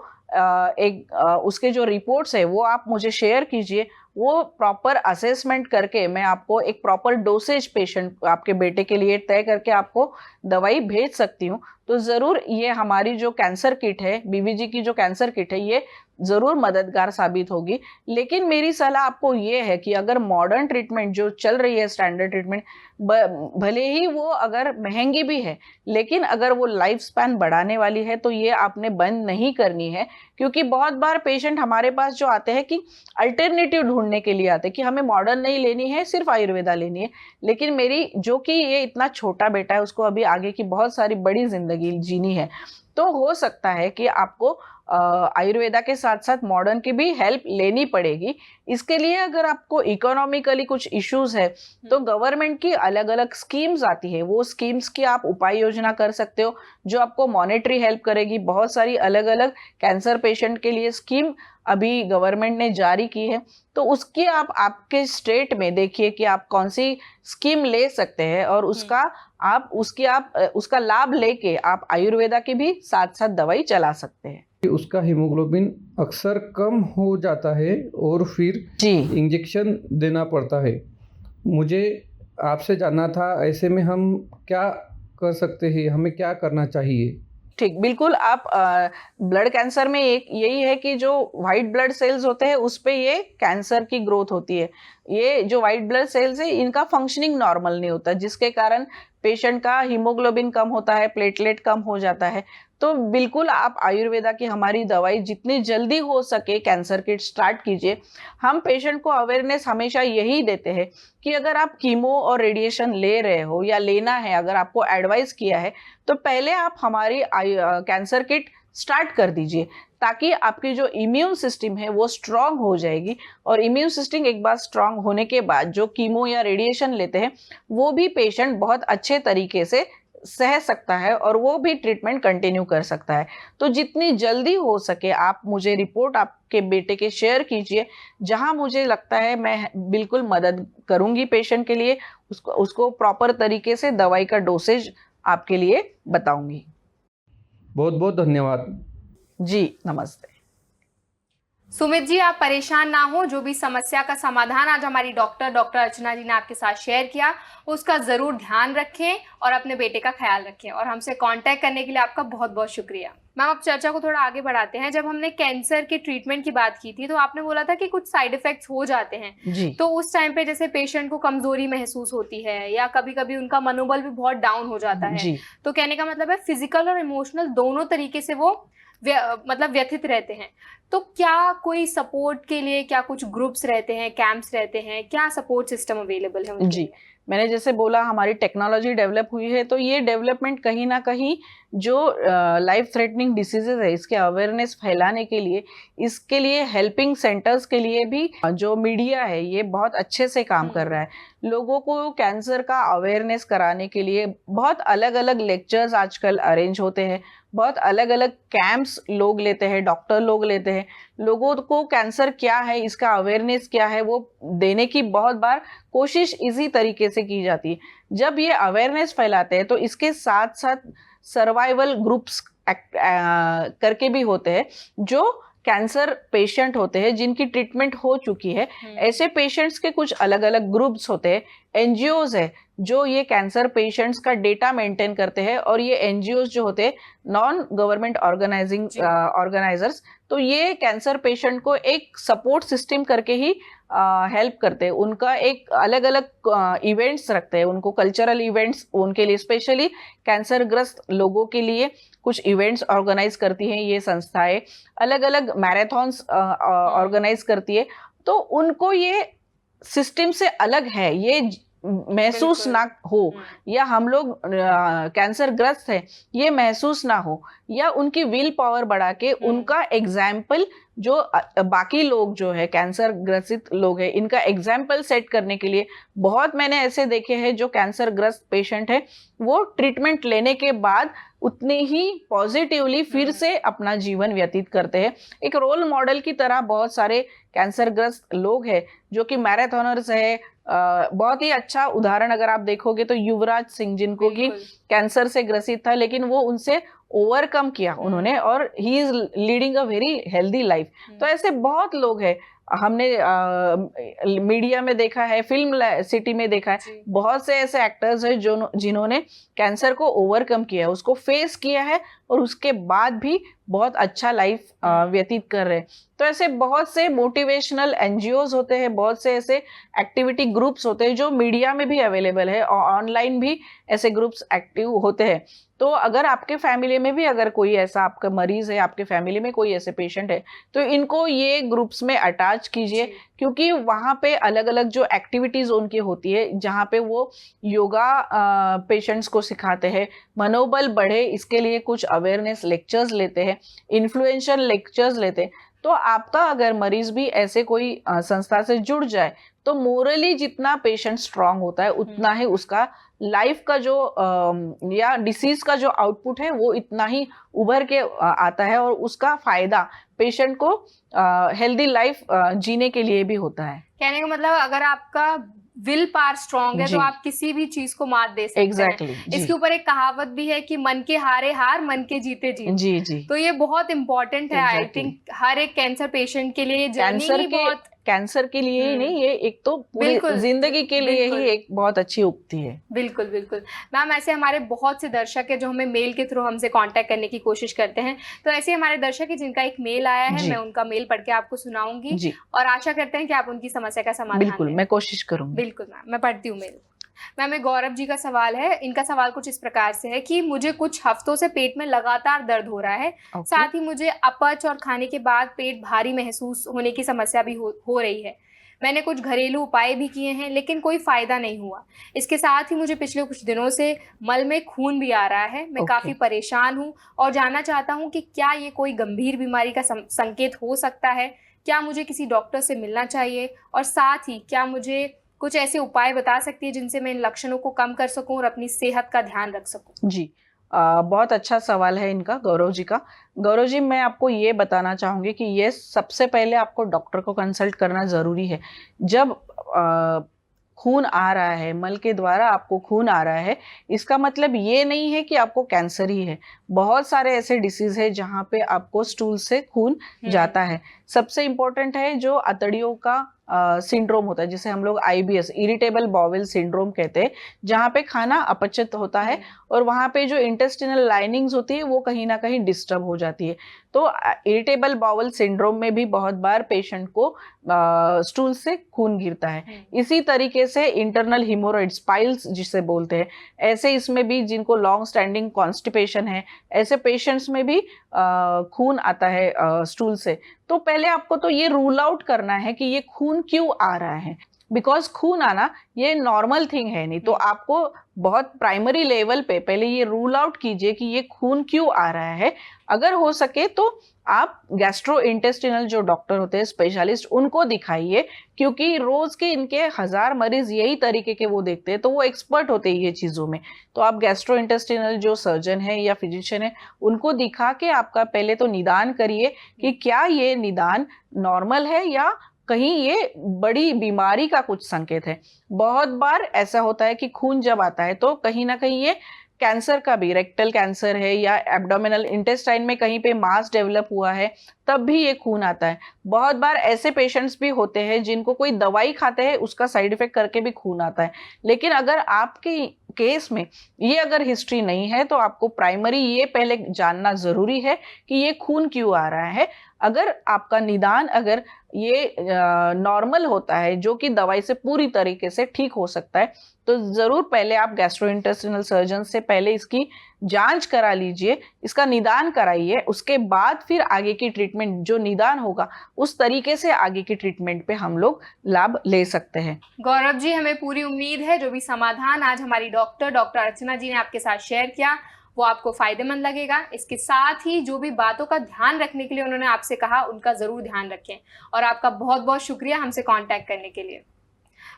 उसके जो रिपोर्ट्स है वो आप मुझे शेयर कीजिए। वो प्रॉपर असेसमेंट करके मैं आपको एक प्रॉपर डोसेज पेशेंट आपके बेटे के लिए तय करके आपको दवाई भेज सकती हूँ। तो ज़रूर ये हमारी जो कैंसर किट है, बीवीजी की जो कैंसर किट है, ये ज़रूर मददगार साबित होगी। लेकिन मेरी सलाह आपको ये है कि अगर मॉडर्न ट्रीटमेंट जो चल रही है, स्टैंडर्ड ट्रीटमेंट, भले ही वो अगर महंगी भी है, लेकिन अगर वो लाइफ स्पैन बढ़ाने वाली है तो ये आपने बंद नहीं करनी है। क्योंकि बहुत बार पेशेंट हमारे पास जो आते हैं कि अल्टरनेटिव ढूंढने के लिए आते हैं कि हमें मॉडर्न नहीं लेनी है, सिर्फ आयुर्वेदा लेनी है। लेकिन मेरी जो कि ये इतना छोटा बेटा है, उसको अभी आगे की बहुत सारी बड़ी जिंदगी जीनी है, तो हो सकता है कि आपको आयुर्वेदा के साथ साथ मॉडर्न की भी हेल्प लेनी पड़ेगी। इसके लिए अगर आपको इकोनॉमिकली कुछ इश्यूज है तो गवर्नमेंट की अलग अलग स्कीम्स आती है, वो स्कीम्स की आप उपाय योजना कर सकते हो जो आपको मॉनेटरी हेल्प करेगी। बहुत सारी अलग अलग कैंसर पेशेंट के लिए स्कीम अभी गवर्नमेंट ने जारी की है, तो उसकी आप आपके स्टेट में देखिए कि आप कौन सी स्कीम ले सकते हैं और उसका लाभ लेके आप आयुर्वेदा की भी साथ साथ दवाई चला सकते हैं। उसका हीमोग्लोबिन अक्सर कम हो जाता है और फिर जी इंजेक्शन देना पड़ता है। मुझे आपसे जानना था, ऐसे में हम क्या कर सकते हैं, हमें क्या करना चाहिए? ठीक, बिल्कुल। आप ब्लड कैंसर में एक यही है कि जो वाइट ब्लड सेल्स होते हैं उस पे ये कैंसर की ग्रोथ होती है। ये जो वाइट ब्लड सेल्स है इनका फंक्शनिंग नॉर्मल नहीं होता, जिसके कारण पेशेंट का हीमोग्लोबिन कम होता है, प्लेटलेट कम हो जाता है। तो बिल्कुल आप आयुर्वेदा की हमारी दवाई जितनी जल्दी हो सके कैंसर किट स्टार्ट कीजिए। हम पेशेंट को अवेयरनेस हमेशा यही देते हैं कि अगर आप कीमो और रेडिएशन ले रहे हो या लेना है, अगर आपको एडवाइस किया है तो पहले आप हमारी कैंसर किट स्टार्ट कर दीजिए, ताकि आपकी जो इम्यून सिस्टम है वो स्ट्रांग हो जाएगी। और इम्यून सिस्टम एक बार स्ट्रांग होने के बाद जो कीमो या रेडिएशन लेते हैं वो भी पेशेंट बहुत अच्छे तरीके से सह सकता है और वो भी ट्रीटमेंट कंटिन्यू कर सकता है। तो जितनी जल्दी हो सके आप मुझे रिपोर्ट आपके बेटे के शेयर कीजिए, जहां मुझे लगता है मैं बिल्कुल मदद करूंगी पेशेंट के लिए, उसको प्रॉपर तरीके से दवाई का डोसेज आपके लिए बताऊंगी। बहुत बहुत धन्यवाद जी, नमस्ते। सुमित जी, आप परेशान ना हो, जो भी समस्या का समाधान आज हमारी डॉक्टर अर्चना जी ने आपके साथ शेयर किया उसका जरूर ध्यान रखें और अपने बेटे का ख्याल रखें। और हमसे कांटेक्ट करने के लिए आपका बहुत बहुत शुक्रिया। मैम, अब चर्चा को थोड़ा आगे बढ़ाते हैं। जब हमने कैंसर के ट्रीटमेंट की बात की थी तो आपने बोला था कि कुछ साइड इफेक्ट्स हो जाते हैं जी। तो उस टाइम पे जैसे पेशेंट को कमजोरी महसूस होती है या कभी कभी उनका मनोबल भी बहुत डाउन हो जाता है। जी। तो कहने का मतलब है फिजिकल और इमोशनल दोनों तरीके से वो मतलब व्यथित रहते हैं, तो क्या कोई सपोर्ट के लिए क्या कुछ ग्रुप्स रहते हैं, कैंप्स रहते हैं, क्या सपोर्ट सिस्टम अवेलेबल है उनके जी, लिए? मैंने जैसे बोला हमारी टेक्नोलॉजी डेवलप हुई है, तो ये डेवलपमेंट कहीं ना कहीं जो लाइफ थ्रेटनिंग डिसीजेज है इसके अवेयरनेस फैलाने के लिए, इसके लिए हेल्पिंग सेंटर्स के लिए भी जो मीडिया है ये बहुत अच्छे से काम कर रहा है। लोगों को कैंसर का अवेयरनेस कराने के लिए बहुत अलग अलग लेक्चर्स आजकल अरेंज होते हैं, बहुत अलग अलग कैंप्स लोग लेते हैं, डॉक्टर लोग लेते हैं। लोगों को कैंसर क्या है, इसका अवेयरनेस क्या है, वो देने की बहुत बार कोशिश इसी तरीके से की जाती है। जब ये अवेयरनेस फैलाते हैं तो इसके साथ साथ सर्वाइवल ग्रुप्स करके भी होते हैं, जो कैंसर पेशेंट होते हैं जिनकी ट्रीटमेंट हो चुकी है। ऐसे पेशेंट्स के कुछ अलग अलग ग्रुप्स होते हैं, एनजीओज है जो ये कैंसर पेशेंट्स का डेटा मेंटेन करते हैं, और ये एनजीओज जो होते हैं नॉन गवर्नमेंट ऑर्गेनाइजर्स, तो ये कैंसर पेशेंट को एक सपोर्ट सिस्टम करके ही हेल्प करते हैं। उनका एक अलग अलग इवेंट्स रखते हैं, उनको कल्चरल इवेंट्स उनके लिए, स्पेशली कैंसरग्रस्त लोगों के लिए कुछ इवेंट्स ऑर्गेनाइज करती हैं ये संस्थाएं, अलग अलग मैराथन्स ऑर्गेनाइज करती है। तो उनको ये सिस्टम से अलग है, ये महसूस ना हो, या हम लोग कैंसर ग्रस्त है ये महसूस ना हो, या उनकी विल पावर बढ़ा के उनका एग्जाम्पल जो बाकी लोग जो है कैंसर ग्रसित लोग हैं इनका एग्जाम्पल सेट करने के लिए बहुत मैंने ऐसे देखे हैं जो कैंसर ग्रस्त पेशेंट है वो ट्रीटमेंट लेने के बाद उतनी ही पॉजिटिवली फिर से अपना जीवन व्यतीत करते हैं। एक रोल मॉडल की तरह बहुत सारे कैंसर ग्रस्त लोग हैं जो कि मैराथनर्स है। बहुत ही अच्छा उदाहरण अगर आप देखोगे तो युवराज सिंह, जिनको कि कैंसर से ग्रसित था लेकिन वो उनसे ओवरकम किया उन्होंने, और he is leading a very healthy life. तो ऐसे बहुत लोग हैं, हमने मीडिया में देखा है, फिल्म सिटी में देखा है, बहुत से ऐसे एक्टर्स हैं जो जिन्होंने कैंसर को ओवरकम किया, उसको फेस किया है और उसके बाद भी बहुत अच्छा लाइफ व्यतीत कर रहे हैं। तो ऐसे बहुत से मोटिवेशनल एनजीओज होते हैं, बहुत से ऐसे एक्टिविटी ग्रुप्स होते हैं जो मीडिया में भी अवेलेबल है और ऑनलाइन भी ऐसे ग्रुप्स एक्टिव होते हैं। तो अगर आपके फैमिली में भी अगर कोई ऐसा आपका मरीज है, आपके फैमिली में कोई ऐसे पेशेंट है, तो इनको ये ग्रुप्स में अटैच कीजिए, क्योंकि वहाँ पे अलग अलग जो एक्टिविटीज उनकी होती है, जहाँ पे वो योगा पेशेंट्स को सिखाते हैं, मनोबल बढ़े इसके लिए कुछ अवेयरनेस लेक्चर्स लेते हैं, इन्फ्लुएंशियल लेक्चर्स लेते हैं। तो आपका अगर मरीज भी ऐसे कोई संस्था से जुड़ जाए तो मोरली जितना पेशेंट स्ट्रांग होता है उतना ही उसका लाइफ का जो या डिसीज का जो आउटपुट है वो इतना ही उभर के आता है, और उसका फायदा पेशेंट को हेल्दी लाइफ जीने के लिए भी होता है। कहने का मतलब अगर आपका विल पावर स्ट्रांग है तो आप किसी भी चीज को मात दे सकते हैं। इसके ऊपर एक कहावत भी है कि मन के हारे हार, मन के जीते जीत। जी जी, तो ये बहुत इंपॉर्टेंट है। आई थिंक हर एक कैंसर पेशेंट के लिए कैंसर के लिए ही नहीं, ये एक तो पूरी जिंदगी के लिए ही एक बहुत अच्छी उक्ति है। बिल्कुल बिल्कुल मैम। ऐसे हमारे बहुत से दर्शक है जो हमें मेल के थ्रू हमसे कांटेक्ट करने की कोशिश करते हैं, तो ऐसे हमारे दर्शक है जिनका एक मेल आया है, मैं उनका मेल पढ़ के आपको सुनाऊंगी और आशा करते हैं कि आप उनकी समस्या का समाधान बिल्कुल मैं कोशिश करूंगी। बिल्कुल मैम, मैं पढ़ती हूँ मेल। मैम, गौरव जी का सवाल है। इनका सवाल कुछ इस प्रकार से है कि मुझे कुछ हफ्तों से पेट में लगातार दर्द हो रहा है, साथ ही मुझे अपच और खाने के बाद पेट भारी महसूस होने की समस्या भी हो रही है। मैंने कुछ घरेलू उपाय भी किए हैं लेकिन कोई फायदा नहीं हुआ। इसके साथ ही मुझे पिछले कुछ दिनों से मल में खून भी आ रहा है। मैं काफी परेशान हूँ और जानना चाहता हूँ कि क्या ये कोई गंभीर बीमारी का संकेत हो सकता है? क्या मुझे किसी डॉक्टर से मिलना चाहिए? और साथ ही क्या मुझे कुछ ऐसे उपाय बता सकती है जिनसे मैं इन लक्षणों को कम कर सकूं और अपनी सेहत का ध्यान रख सकूं? जी, बहुत अच्छा सवाल है इनका, गौरव जी का। गौरव जी, मैं आपको ये बताना चाहूंगी कि ये सबसे पहले आपको डॉक्टर को कंसल्ट करना जरूरी है। जब खून आ रहा है, मल के द्वारा आपको खून आ रहा है, इसका मतलब ये नहीं है कि आपको कैंसर ही है। बहुत सारे ऐसे डिसीज है जहाँ पे आपको स्टूल से खून जाता है। सबसे इम्पोर्टेंट है जो अतड़ियों का सिंड्रोम होता है, जिसे हम लोग IBS इरिटेबल बाउल सिंड्रोम कहते हैं, जहाँ पे खाना अपचित होता है और वहाँ पे जो इंटेस्टिनल लाइनिंग्स होती है वो कहीं ना कहीं डिस्टर्ब हो जाती है। तो इरिटेबल बाउल सिंड्रोम में भी बहुत बार पेशेंट को स्टूल से खून गिरता है। इसी तरीके से इंटरनल हिमोरॉइड्स, पाइल्स जिसे बोलते हैं, ऐसे इसमें भी जिनको लॉन्ग स्टैंडिंग कॉन्स्टिपेशन है, ऐसे पेशेंट्स में भी खून आता है स्टूल से। तो पहले आपको तो ये रूल आउट करना है कि ये खून क्यों आ रहा है, बिकॉज खून आना ये नॉर्मल थिंग है नहीं। तो आपको बहुत प्राइमरी लेवल पे पहले ये रूल आउट कीजिए कि ये खून क्यों आ रहा है। अगर हो सके तो आप गैस्ट्रोइंटेस्टिनल जो डॉक्टर होते हैं, स्पेशलिस्ट, उनको दिखाइए, क्योंकि रोज के इनके 1000 मरीज यही तरीके के वो देखते हैं, तो वो एक्सपर्ट होते हैं ये चीजों में। तो आप गैस्ट्रोइंटेस्टिनल जो सर्जन है या फिजिशियन है, उनको दिखा के आपका पहले तो निदान करिए कि क्या ये निदान नॉर्मल है या कहीं ये बड़ी बीमारी का कुछ संकेत है। बहुत बार ऐसा होता है कि खून जब आता है तो कहीं ना कहीं ये कैंसर का भी, रेक्टल कैंसर है या एब्डोमिनल इंटेस्टाइन में कहीं पे मास डेवलप हुआ है, तब भी ये खून आता है। बहुत बार ऐसे पेशेंट्स भी होते हैं जिनको कोई दवाई खाते हैं, उसका साइड इफेक्ट करके भी खून आता है। लेकिन अगर आपके केस में ये अगर हिस्ट्री नहीं है तो आपको प्राइमरी ये पहले जानना जरूरी है कि ये खून क्यों आ रहा है। अगर आपका निदान अगर ये नॉर्मल होता है, जो कि दवाई से पूरी तरीके से ठीक हो सकता है, तो जरूर पहले आप गैस्ट्रोइंटेस्टिनल सर्जन से पहले इसकी जांच करा लीजिए, इसका निदान कराइए। उसके बाद फिर आगे की ट्रीटमेंट जो निदान होगा उस तरीके से आगे की ट्रीटमेंट पे हम लोग लाभ ले सकते हैं। गौरव जी, हमें पूरी उम्मीद है जो भी समाधान आज हमारी डॉक्टर अर्चना जी ने आपके साथ शेयर किया वो आपको फायदेमंद लगेगा। इसके साथ ही जो भी बातों का ध्यान रखने के लिए उन्होंने आपसे कहा, उनका जरूर ध्यान रखें। और आपका बहुत बहुत शुक्रिया हमसे कांटेक्ट करने के लिए।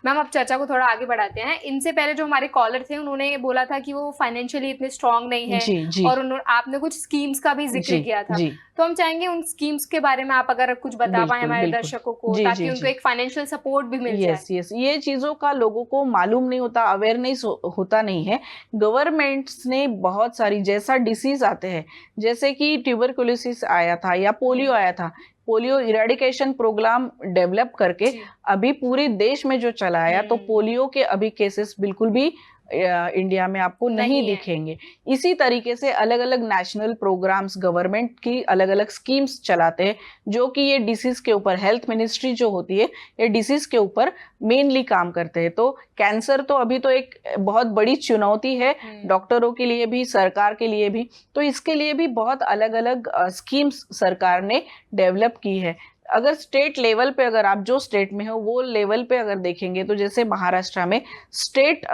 मैम, अब चर्चा को थोड़ा आगे बढ़ाते हैं। इनसे पहले जो हमारे कॉलर थे उन्होंने बोला था कि वो फाइनेंशियली इतने स्ट्रांग नहीं है, जी। और आपने कुछ स्कीम्स का भी जिक्र किया था। तो हम चाहेंगे उन स्कीम्स के बारे में आप अगर कुछ बता पाएं हमारे दर्शकों को, ताकि उनको एक फाइनेंशियल सपोर्ट भी मिल जाए। यस, ये चीजों का लोगों को मालूम नहीं होता, अवेयरनेस होता नहीं है। गवर्नमेंट्स ने बहुत सारी, जैसा डिसीज आते हैं, जैसे कि ट्यूबरकुलोसिस आया था या पोलियो आया था, पोलियो इरेडिकेशन प्रोग्राम डेवलप करके अभी पूरे देश में जो चलाया, तो पोलियो के अभी केसेस बिल्कुल भी इंडिया में आपको नहीं दिखेंगे। इसी तरीके से अलग अलग नेशनल प्रोग्राम्स गवर्नमेंट की अलग अलग स्कीम्स चलाते हैं, जो कि ये डिसीज के ऊपर, हेल्थ मिनिस्ट्री जो होती है ये डिसीज के ऊपर मेनली काम करते हैं। तो कैंसर तो अभी तो एक बहुत बड़ी चुनौती है डॉक्टरों के लिए भी, सरकार के लिए भी। तो इसके लिए भी बहुत अलग अलग स्कीम्स सरकार ने डेवलप की है। अगर स्टेट लेवल पे, अगर आप जो स्टेट में हो वो लेवल पे अगर देखेंगे, तो जैसे महाराष्ट्र में स्टेट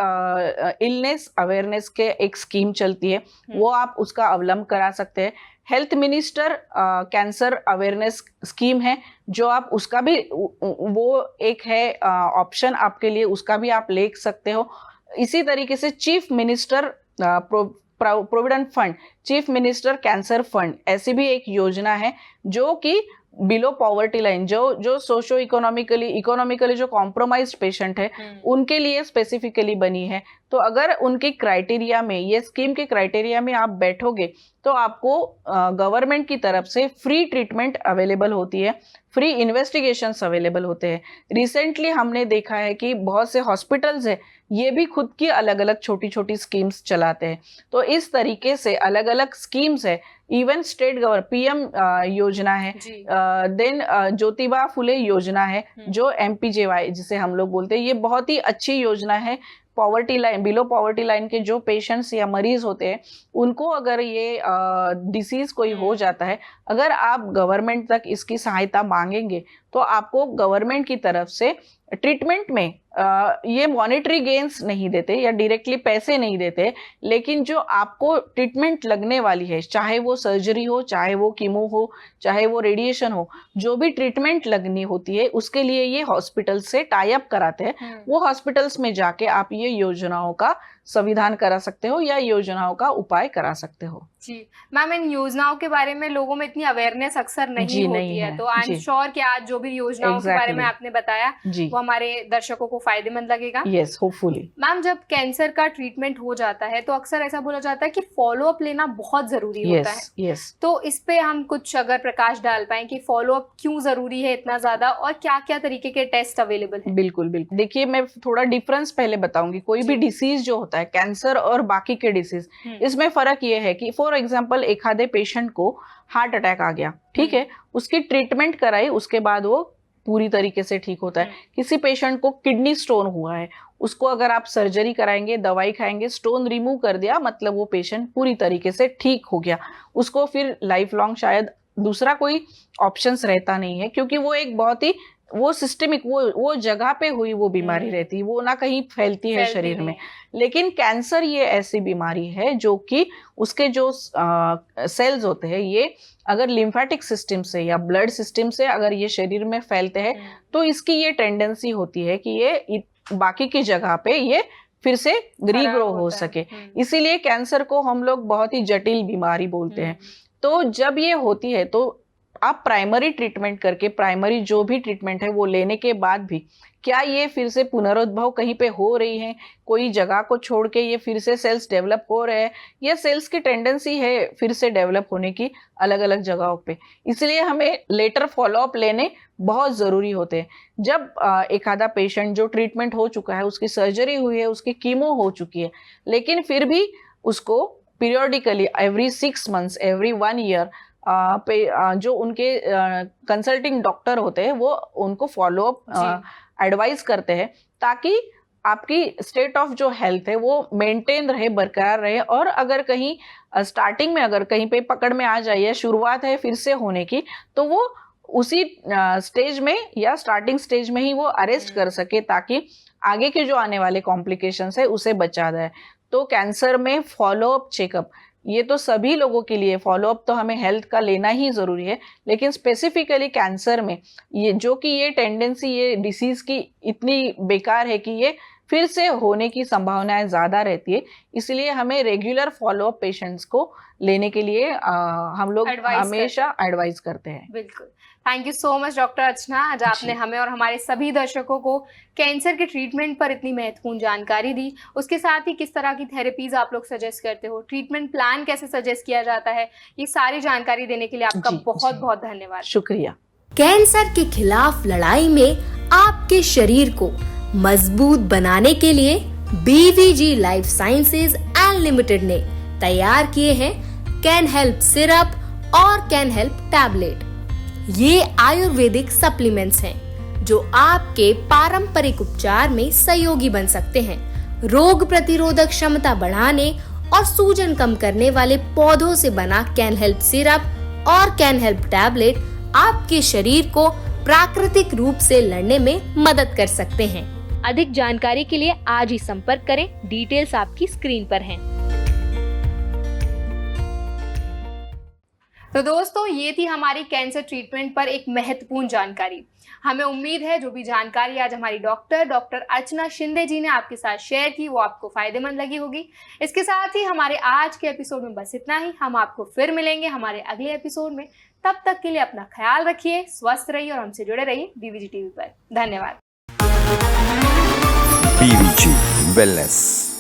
इलनेस अवेयरनेस के एक स्कीम चलती है, वो आप उसका अवलंब करा सकते हैं। Health minister cancer awareness scheme है, जो आप उसका भी, वो एक है ऑप्शन आपके लिए, उसका भी आप ले सकते हो। इसी तरीके से chief minister provident fund, chief minister cancer fund, ऐसी भी एक योजना है जो कि बिलो पॉवर्टी लाइन, जो सोशो इकोनॉमिकली जो कॉम्प्रोमाइज्ड पेशेंट है उनके लिए स्पेसिफिकली बनी है। तो अगर उनके क्राइटेरिया में, ये स्कीम के क्राइटेरिया में आप बैठोगे, तो आपको गवर्नमेंट की तरफ से फ्री ट्रीटमेंट अवेलेबल होती है, फ्री इन्वेस्टिगेशंस अवेलेबल होते हैं। रिसेंटली हमने देखा है कि बहुत से हॉस्पिटल्स है, ये भी खुद की अलग अलग छोटी छोटी स्कीम्स चलाते हैं। तो इस तरीके से अलग अलग स्कीम्स है। इवन स्टेट गवर्नमेंट PM योजना है, देन ज्योतिबा फुले योजना है, जो MPJY जिसे हम लोग बोलते हैं, ये बहुत ही अच्छी योजना है। Poverty line, below poverty line के जो पेशेंट्स या मरीज होते हैं, उनको अगर ये डिसीज कोई हो जाता है, अगर आप गवर्नमेंट तक इसकी सहायता मांगेंगे, तो आपको गवर्नमेंट की तरफ से ट्रीटमेंट में ये मॉनेटरी गेन्स नहीं देते या डायरेक्टली पैसे नहीं देते, लेकिन जो आपको ट्रीटमेंट लगने वाली है, चाहे वो सर्जरी हो, चाहे वो कीमो हो, चाहे वो रेडिएशन हो, जो भी ट्रीटमेंट लगनी होती है, उसके लिए ये हॉस्पिटल से टाई अप कराते हैं। वो हॉस्पिटल्स में जाके आप ये योजनाओं का संविधान करा सकते हो या योजनाओं का उपाय करा सकते हो। जी मैम, इन योजनाओं के बारे में लोगों में इतनी अवेयरनेस अक्सर नहीं जी, होती नहीं है, है। तो आई एम जी। श्योर कि आज जो भी योजनाओं के बारे में Exactly. आपने बताया जी, वो हमारे दर्शकों को फायदेमंद लगेगा। Yes, hopefully. मैम, जब कैंसर का ट्रीटमेंट हो जाता है तो अक्सर ऐसा बोला जाता है कि फॉलो अप लेना बहुत जरूरी होता है, यस, यस। तो इस पे हम कुछ अगर प्रकाश डाल पाए कि फॉलो अप क्यों जरूरी है इतना ज्यादा, और क्या क्या तरीके के टेस्ट अवेलेबल है। बिल्कुल बिल्कुल, देखिए मैं थोड़ा डिफरेंस पहले बताऊंगी। कोई भी जी। डिसीज जो होता है, कैंसर और बाकी के डिसीज, इसमें फर्क ये है कि फॉर एग्जांपल एक आधे पेशेंट को हार्ट अटैक आ गया, ठीक है, उसकी ट्रीटमेंट कराई, उसके बाद वो पूरी तरीके से ठीक होता है। किसी पेशेंट को किडनी स्टोन हुआ है, उसको अगर आप सर्जरी कराएंगे, दवाई खाएंगे, स्टोन रिमूव कर दिया, मतलब वो पेशेंट पूरी तरीके से ठीक हो गया। उसको फिर लाइफ लॉन्ग शायद दूसरा कोई ऑप्शंस रहता नहीं है, क्योंकि वो एक बहुत ही वो सिस्टमिक वो जगह पे हुई वो बीमारी रहती है, वो ना कहीं फैलती है शरीर में। लेकिन कैंसर ये ऐसी बीमारी है जो कि उसके जो सेल्स होते हैं, ये अगर लिम्फेटिक सिस्टम से या ब्लड सिस्टम से अगर ये शरीर में फैलते हैं तो इसकी ये टेंडेंसी होती है कि ये बाकी की जगह पे ये फिर से रीग्रो हो सके। इसीलिए कैंसर को हम लोग बहुत ही जटिल बीमारी बोलते हैं। तो जब ये होती है तो आप प्राइमरी ट्रीटमेंट करके, प्राइमरी जो भी ट्रीटमेंट है वो लेने के बाद भी क्या ये फिर से पुनरुद्भव कहीं पे हो रही है, कोई जगह को छोड़ के ये फिर से सेल्स डेवलप हो रहे हैं, या सेल्स की टेंडेंसी है फिर से डेवलप होने की अलग अलग जगहों पे, इसलिए हमें लेटर फॉलोअप लेने बहुत ज़रूरी होते हैं। जब एक आधा पेशेंट जो ट्रीटमेंट हो चुका है, उसकी सर्जरी हुई है, उसकी कीमो हो चुकी है, लेकिन फिर भी उसको periodically every 6 months, every 1 year जो उनके कंसल्टिंग डॉक्टर होते हैं वो उनको फॉलोअप एडवाइस करते हैं, ताकि आपकी स्टेट ऑफ जो हेल्थ है वो मेंटेन रहे, बरकरार रहे। और अगर कहीं स्टार्टिंग में अगर कहीं पे पकड़ में आ जाए या शुरुआत है फिर से होने की, तो वो उसी स्टेज में या स्टार्टिंग स्टेज में ही वो अरेस्ट कर सके, ताकि आगे के जो आने वाले कॉम्प्लिकेशंस है उसे बचा जाए। तो कैंसर में फॉलोअप चेकअप ये तो सभी लोगों के लिए, फॉलोअप तो हमें हेल्थ का लेना ही ज़रूरी है, लेकिन स्पेसिफिकली कैंसर में ये जो कि ये टेंडेंसी, ये डिसीज़ की इतनी बेकार है कि ये फिर से होने की संभावनाएं ज़्यादा रहती है, इसलिए हमें रेगुलर फॉलोअप पेशेंट्स को लेने के लिए हम लोग हमेशा एडवाइस करते हैं। बिल्कुल। Thank you so much doctor Archana, आज आपने हमें और हमारे सभी दर्शकों को कैंसर के ट्रीटमेंट पर इतनी महत्वपूर्ण जानकारी दी। उसके साथ ही किस तरह की थेरेपीज आप लोग सजेस्ट करते हो, ट्रीटमेंट प्लान कैसे सजेस्ट किया जाता है, ये सारी जानकारी देने के लिए आपका बहुत बहुत धन्यवाद। शुक्रिया। कैंसर के खिलाफ लड़ाई में आपके शरीर को मजबूत बनाने के लिए BVG life sciences and limited ने तैयार किए हैं कैन हेल्प सिरप और कैन हेल्प टैबलेट। ये आयुर्वेदिक सप्लीमेंट्स हैं जो आपके पारंपरिक उपचार में सहयोगी बन सकते हैं। रोग प्रतिरोधक क्षमता बढ़ाने और सूजन कम करने वाले पौधों से बना कैन हेल्प सिरप और कैन हेल्प टैबलेट आपके शरीर को प्राकृतिक रूप से लड़ने में मदद कर सकते हैं। अधिक जानकारी के लिए आज ही संपर्क करें, डिटेल्स आपकी स्क्रीन पर हैं। तो दोस्तों, ये थी हमारी कैंसर ट्रीटमेंट पर एक महत्वपूर्ण जानकारी। हमें उम्मीद है जो भी जानकारी आज हमारी डॉक्टर अर्चना शिंदे जी ने आपके साथ शेयर की वो आपको फायदेमंद लगी होगी। इसके साथ ही हमारे आज के एपिसोड में बस इतना ही। हम आपको फिर मिलेंगे हमारे अगले एपिसोड में। तब तक के लिए अपना ख्याल रखिए, स्वस्थ रहिए और हमसे जुड़े रहिए बीवीजी टीवी पर। धन्यवाद। BVG Wellness।